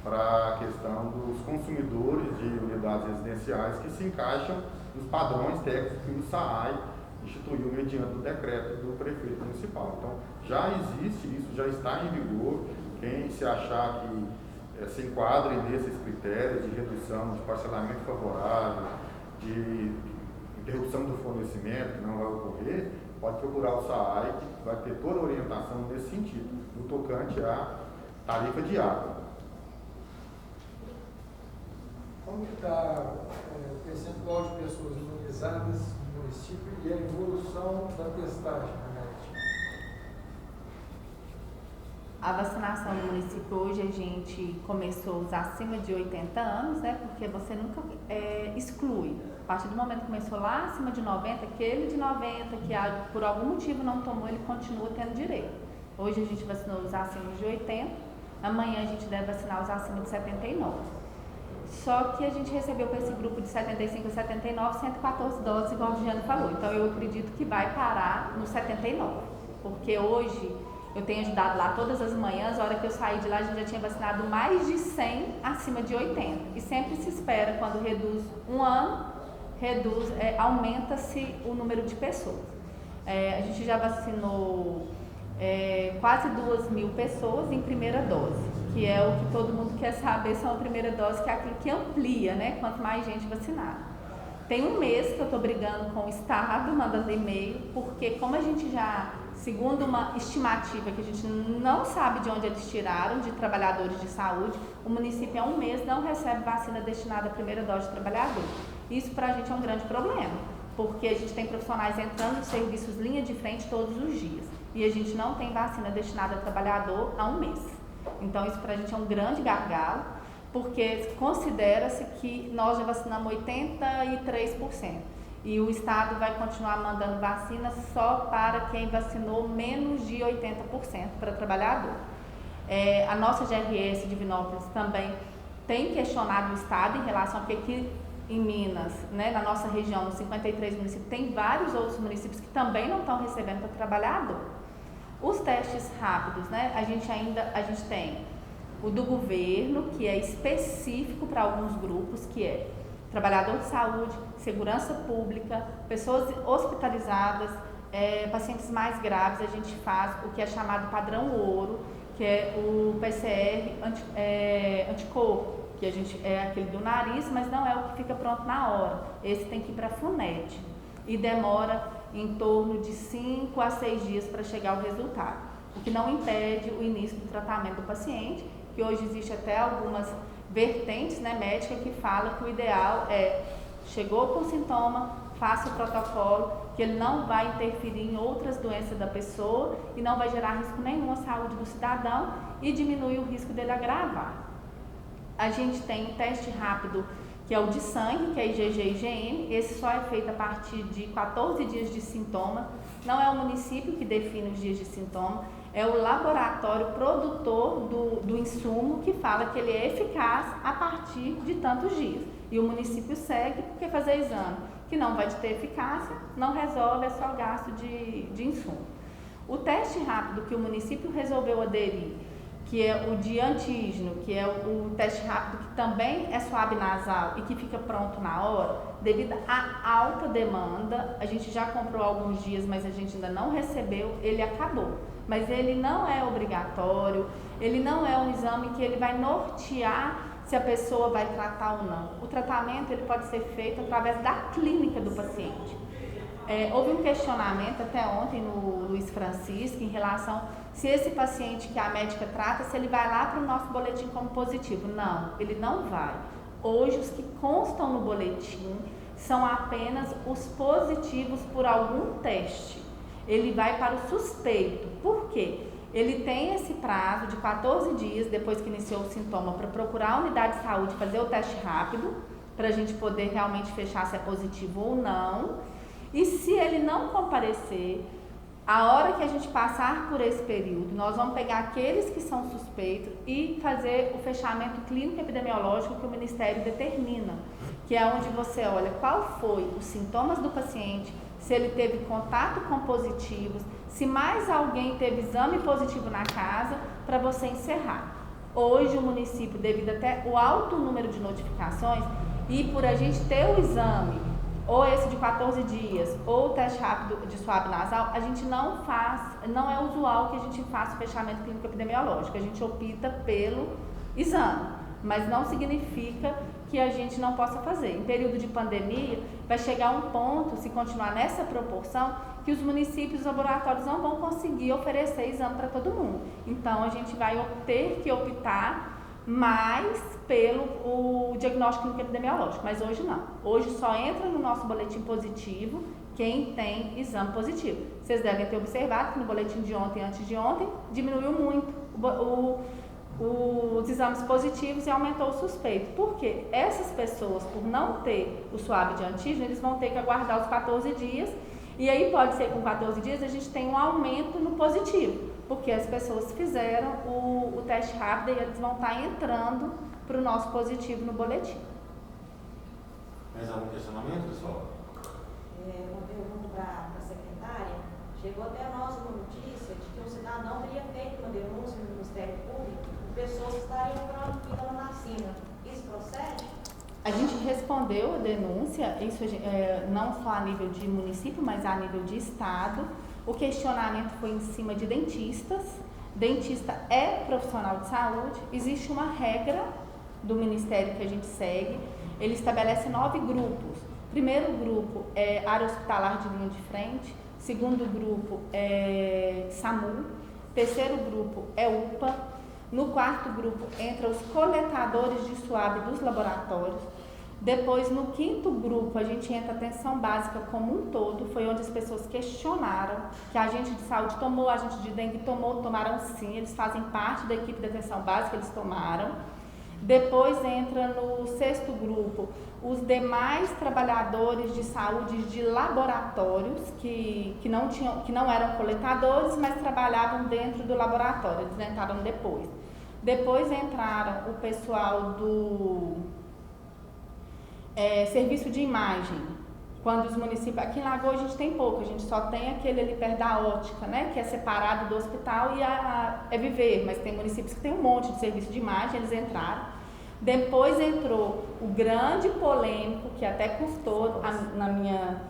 para a questão dos consumidores de unidades residenciais que se encaixam nos padrões técnicos que o SAAI instituiu mediante o decreto do prefeito municipal. Então, já existe isso, já está em vigor. Quem se achar que se enquadre nesses critérios de redução, de parcelamento favorável, de interrupção do fornecimento, que não vai ocorrer, pode procurar o SAAI, que vai ter toda a orientação nesse sentido, no tocante à tarifa de água. Como está o percentual de pessoas imunizadas no município e a evolução da testagem, né? A vacinação no município hoje a gente começou a usar acima de 80 anos, né? Porque você nunca exclui. A partir do momento que começou lá acima de 90, aquele de 90 que por algum motivo não tomou, ele continua tendo direito. Hoje a gente vacinou os acima de 80, amanhã a gente deve vacinar os acima de 79. Só que a gente recebeu para esse grupo de 75 a 79, 114 doses, igual o Giane falou. Então eu acredito que vai parar no 79, porque hoje eu tenho ajudado lá todas as manhãs, a hora que eu saí de lá a gente já tinha vacinado mais de 100 acima de 80. E sempre se espera, quando reduz um ano, aumenta-se o número de pessoas. A gente já vacinou quase 2.000 pessoas em primeira dose, que é o que todo mundo quer saber, são a primeira dose, que é aquilo que amplia, né? Quanto mais gente vacinada. Tem um mês que eu estou brigando com o Estado, mandando e-mail, porque como a gente já, segundo uma estimativa que a gente não sabe de onde eles tiraram, de trabalhadores de saúde, o município há um mês não recebe vacina destinada à primeira dose de trabalhador. Isso para a gente é um grande problema, porque a gente tem profissionais entrando nos serviços linha de frente todos os dias e a gente não tem vacina destinada a trabalhador há um mês. Então isso para a gente é um grande gargalo, porque considera-se que nós já vacinamos 83% e o Estado vai continuar mandando vacina só para quem vacinou menos de 80% para trabalhador. A nossa GRS Divinópolis também tem questionado o Estado em relação, porque aqui em Minas, né, na nossa região, nos 53 municípios, tem vários outros municípios que também não estão recebendo para trabalhador. Os testes rápidos, né, a gente tem o do governo, que é específico para alguns grupos, que é trabalhador de saúde, segurança pública, pessoas hospitalizadas, pacientes mais graves. A gente faz o que é chamado padrão ouro, que é o PCR anticorpo, que a gente é aquele do nariz, mas não é o que fica pronto na hora. Esse tem que ir para a FUNED e demora em torno de 5 a 6 dias para chegar o resultado, o que não impede o início do tratamento do paciente, que hoje existe até algumas vertentes, né, médicas que falam que o ideal é, chegou com sintoma, faça o protocolo, que ele não vai interferir em outras doenças da pessoa e não vai gerar risco nenhum à saúde do cidadão e diminui o risco dele agravar. A gente tem um teste rápido, que é o de sangue, que é IgG e IgM. Esse só é feito a partir de 14 dias de sintoma. Não é o município que define os dias de sintoma, é o laboratório produtor do insumo que fala que ele é eficaz a partir de tantos dias. E o município segue, porque fazer exame que não vai ter eficácia, não resolve, é só gasto de insumo. O teste rápido que o município resolveu aderir, que é o de antígeno, que é o teste rápido que também é suave nasal e que fica pronto na hora, devido à alta demanda, a gente já comprou há alguns dias, mas a gente ainda não recebeu, ele acabou. Mas ele não é obrigatório, ele não é um exame que ele vai nortear se a pessoa vai tratar ou não. O tratamento ele pode ser feito através da clínica do paciente. Houve um questionamento até ontem no Luiz Francisco em relação se esse paciente que a médica trata, se ele vai lá para o nosso boletim como positivo. Não, ele não vai. Hoje os que constam no boletim são apenas os positivos por algum teste. Ele vai para o suspeito. Por quê? Ele tem esse prazo de 14 dias depois que iniciou o sintoma para procurar a unidade de saúde, fazer o teste rápido, para a gente poder realmente fechar se é positivo ou não. E se ele não comparecer, a hora que a gente passar por esse período, nós vamos pegar aqueles que são suspeitos e fazer o fechamento clínico epidemiológico que o Ministério determina, que é onde você olha qual foi os sintomas do paciente, se ele teve contato com positivos, se mais alguém teve exame positivo na casa, para você encerrar. Hoje o município, devido até o alto número de notificações e por a gente ter o exame, ou esse de 14 dias, ou o teste rápido de suave nasal, a gente não faz, não é usual que a gente faça o fechamento clínico epidemiológico, a gente opta pelo exame, mas não significa que a gente não possa fazer. Em período de pandemia, vai chegar um ponto, se continuar nessa proporção, que os municípios e os laboratórios não vão conseguir oferecer exame para todo mundo. Então, a gente vai ter que optar mais pelo diagnóstico clínico epidemiológico, mas hoje não. Hoje só entra no nosso boletim positivo quem tem exame positivo. Vocês devem ter observado que no boletim de ontem e antes de ontem diminuiu muito os exames positivos e aumentou o suspeito. Por quê? Essas pessoas, por não ter o swab de antígeno, eles vão ter que aguardar os 14 dias, e aí pode ser que com 14 dias a gente tenha um aumento no positivo, porque as pessoas fizeram o teste rápido e eles vão estar entrando para o nosso positivo no boletim. Mais algum questionamento, pessoal? Uma pergunta para a secretária. Chegou até a nós uma notícia de que um cidadão teria feito uma denúncia no Ministério Público de pessoas que estariam proibidas na vacina. Isso procede? A gente respondeu a denúncia, isso não só a nível de município, mas a nível de estado. O questionamento foi em cima de dentistas. Dentista é profissional de saúde. Existe uma regra do Ministério que a gente segue. Ele estabelece 9 grupos. Primeiro grupo é área hospitalar de linha de frente. Segundo grupo é SAMU. Terceiro grupo é UPA. No quarto grupo entra os coletadores de swab dos laboratórios. Depois, no quinto grupo, a gente entra a atenção básica como um todo. Foi onde as pessoas questionaram que a agente de saúde tomou, a agente de dengue tomou, tomaram sim. Eles fazem parte da equipe de atenção básica, eles tomaram. Depois entra no sexto grupo os demais trabalhadores de saúde de laboratórios que não eram coletadores, mas trabalhavam dentro do laboratório, eles entraram depois. Depois entraram o pessoal do serviço de imagem. Quando os municípios, aqui em Lagoa a gente tem pouco, a gente só tem aquele ali perto da ótica, né, que é separado do hospital e é Viver, mas tem municípios que tem um monte de serviço de imagem, eles entraram. Depois entrou o grande polêmico, que até custou, na minha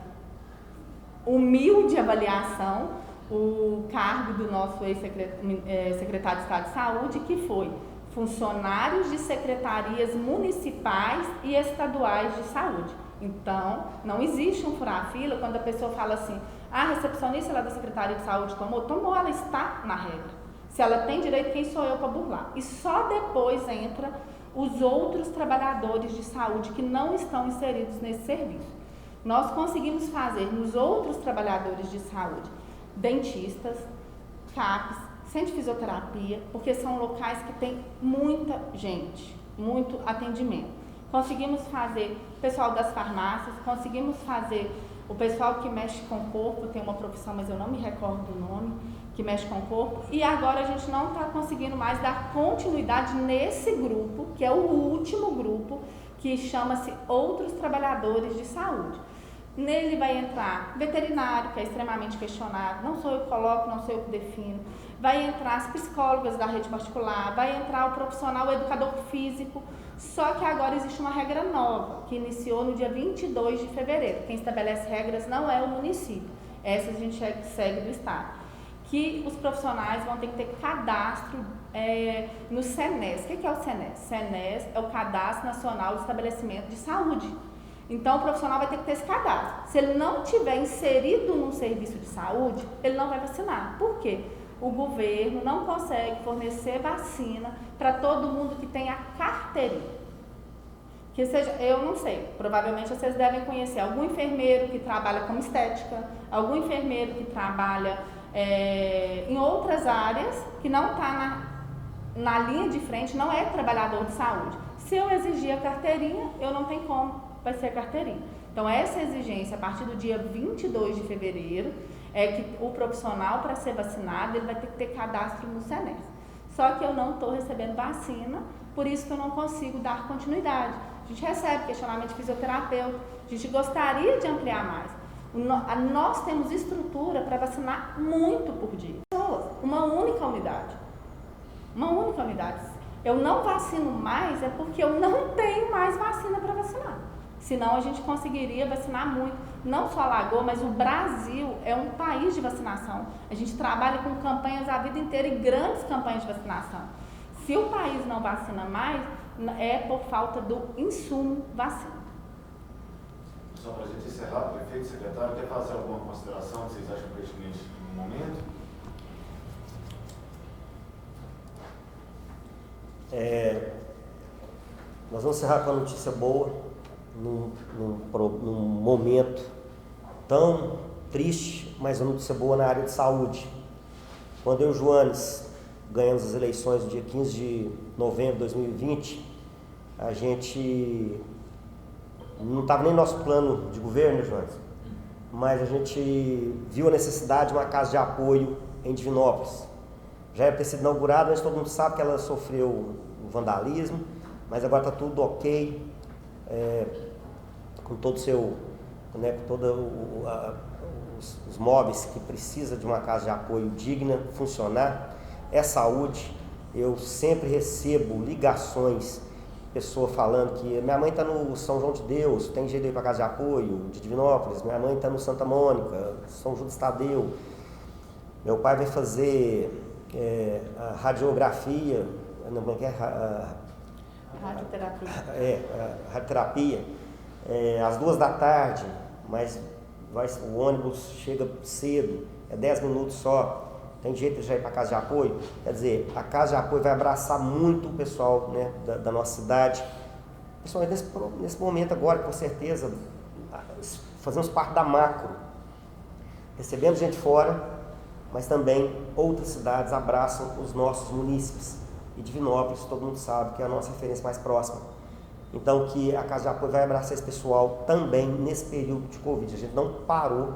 humilde avaliação, o cargo do nosso ex-secretário de Estado de Saúde, que foi funcionários de secretarias municipais e estaduais de saúde. Então, não existe um furar-fila quando a pessoa fala assim, a recepcionista lá da Secretaria de Saúde tomou, ela está na regra. Se ela tem direito, quem sou eu para burlar? E só depois entra os outros trabalhadores de saúde que não estão inseridos nesse serviço. Nós conseguimos fazer nos outros trabalhadores de saúde, dentistas, CAPs, centro de fisioterapia, porque são locais que tem muita gente, muito atendimento. Conseguimos fazer o pessoal das farmácias, conseguimos fazer o pessoal que mexe com o corpo, tem uma profissão, mas eu não me recordo do nome, que mexe com o corpo, e agora a gente não está conseguindo mais dar continuidade nesse grupo, que é o último grupo, que chama-se Outros Trabalhadores de Saúde. Nele vai entrar veterinário, que é extremamente questionado, não sou eu que coloco, não sou eu que defino, vai entrar as psicólogas da rede particular, vai entrar o profissional, o educador físico, só que agora existe uma regra nova, que iniciou no dia 22 de fevereiro. Quem estabelece regras não é o município, essa a gente segue do Estado. Que os profissionais vão ter que ter cadastro no CENES. O que é o CENES? CENES é o Cadastro Nacional de Estabelecimento de Saúde. Então, o profissional vai ter que ter esse cadastro. Se ele não tiver inserido num serviço de saúde, ele não vai vacinar. Por quê? O governo não consegue fornecer vacina para todo mundo que tem a carteirinha. Que seja, eu não sei, provavelmente vocês devem conhecer algum enfermeiro que trabalha com estética, algum enfermeiro que trabalha em outras áreas, que não está na linha de frente, não é trabalhador de saúde. Se eu exigir a carteirinha, eu não tenho como, vai ser a carteirinha. Então, essa exigência, a partir do dia 22 de fevereiro, é que o profissional, para ser vacinado, ele vai ter que ter cadastro no CENES. Só que eu não estou recebendo vacina, por isso que eu não consigo dar continuidade. A gente recebe questionamento de fisioterapeuta, a gente gostaria de ampliar mais. Nós temos estrutura para vacinar muito por dia. Uma única unidade. Uma única unidade. Eu não vacino mais é porque eu não tenho mais vacina para vacinar. Senão a gente conseguiria vacinar muito. Não só a Lagoa, mas o Brasil é um país de vacinação. A gente trabalha com campanhas a vida inteira e grandes campanhas de vacinação. Se o país não vacina mais, é por falta do insumo vacina. Só para a gente encerrar, prefeito, secretário, quer fazer alguma consideração que vocês acham pertinente no momento? Nós vamos encerrar com uma notícia boa, num momento tão triste, mas uma notícia boa na área de saúde. Quando eu e o Joanes ganhamos as eleições no dia 15 de novembro de 2020, a gente não estava nem no nosso plano de governo, Joanes, mas a gente viu a necessidade de uma casa de apoio em Divinópolis. Já era ter sido inaugurada, mas todo mundo sabe que ela sofreu o vandalismo, mas agora está tudo ok, com todo o seu, né, com todos os móveis que precisa de uma casa de apoio digna, funcionar. É saúde. Eu sempre recebo ligações, pessoa falando que minha mãe está no São João de Deus, tem jeito de ir para a casa de apoio de Divinópolis, minha mãe está no Santa Mônica, São Judas Tadeu, meu pai vai fazer a radiografia, não, como é que é? Radioterapia. A radioterapia, às 2 da tarde, mas o ônibus chega cedo, é 10 minutos só, tem jeito de já ir para a casa de apoio. Quer dizer, a casa de apoio vai abraçar muito o pessoal, né, da nossa cidade, principalmente nesse momento agora, com certeza, fazemos parte da macro, recebemos gente fora, mas também outras cidades abraçam os nossos munícipes, e Divinópolis, todo mundo sabe que é a nossa referência mais próxima. Então, que a Casa de Apoio vai abraçar esse pessoal também nesse período de Covid. A gente não parou,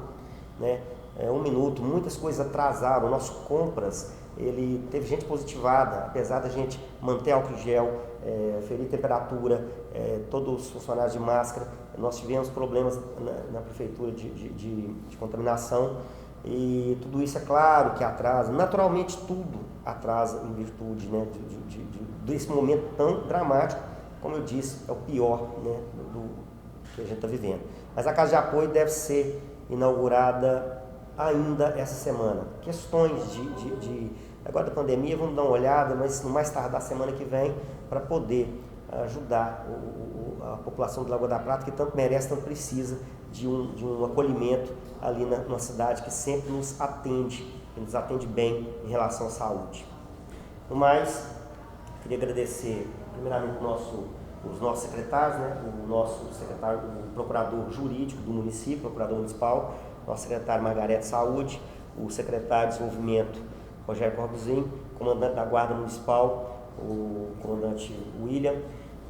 né? 1 minuto, muitas coisas atrasaram. Nossas compras, ele teve gente positivada, apesar da gente manter álcool gel, ferir temperatura, todos os funcionários de máscara. Nós tivemos problemas na prefeitura de contaminação. E tudo isso é claro que atrasa, naturalmente tudo atrasa em virtude, né, desse momento tão dramático, como eu disse, é o pior, né, do que a gente está vivendo. Mas a Casa de Apoio deve ser inaugurada ainda essa semana. Questões agora da pandemia, vamos dar uma olhada, mas no mais tardar semana que vem, para poder ajudar a população de Lagoa da Prata, que tanto merece, tanto precisa de um acolhimento ali na cidade, que sempre nos atende bem em relação à saúde. No mais, queria agradecer primeiramente os nossos secretários, né? O nosso secretário, o procurador jurídico do município, procurador municipal, nosso secretário Margarete Saúde, o secretário de Desenvolvimento Rogério Corbuzinho, comandante da Guarda Municipal, o comandante William.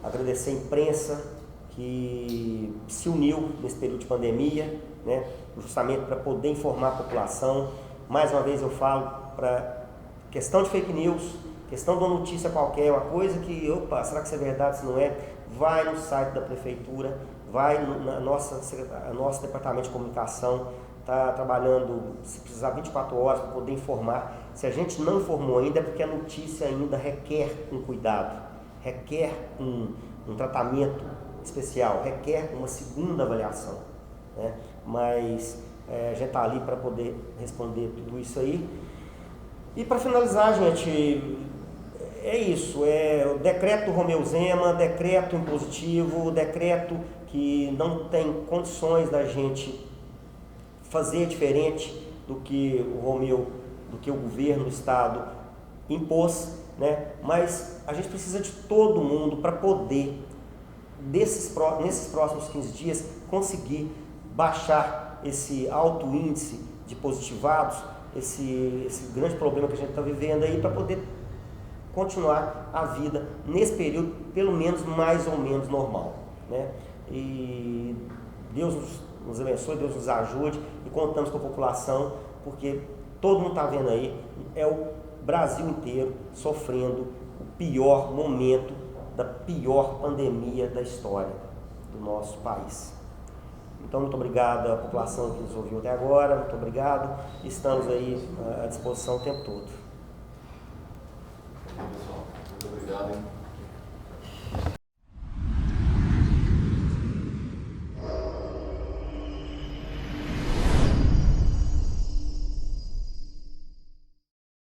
Agradecer a imprensa que se uniu nesse período de pandemia, né, justamente para poder informar a população. Mais uma vez eu falo, para questão de fake news, questão de uma notícia qualquer, uma coisa que, opa, será que isso é verdade, se não é? Vai no site da prefeitura, vai na nosso departamento de comunicação, está trabalhando, se precisar, 24 horas para poder informar. Se a gente não informou ainda, é porque a notícia ainda requer um cuidado, requer um tratamento especial, requer uma segunda avaliação, né? Mas a gente está ali para poder responder tudo isso aí. E para finalizar, gente, é isso, o decreto do Romeu Zema, decreto impositivo, decreto que não tem condições da gente fazer diferente do que o Romeu, do que o governo do estado impôs, né? Mas a gente precisa de todo mundo para poder, nesses próximos 15 dias, conseguir baixar esse alto índice de positivados, esse grande problema que a gente está vivendo aí, para poder continuar a vida nesse período, pelo menos mais ou menos normal, né? E Deus nos abençoe, Deus nos ajude, e contamos com a população, porque todo mundo está vendo aí, é o Brasil inteiro sofrendo o pior momento da pior pandemia da história do nosso país. Então, muito obrigado à população que nos ouviu até agora, muito obrigado, estamos aí à disposição o tempo todo. Pessoal, muito obrigado, hein?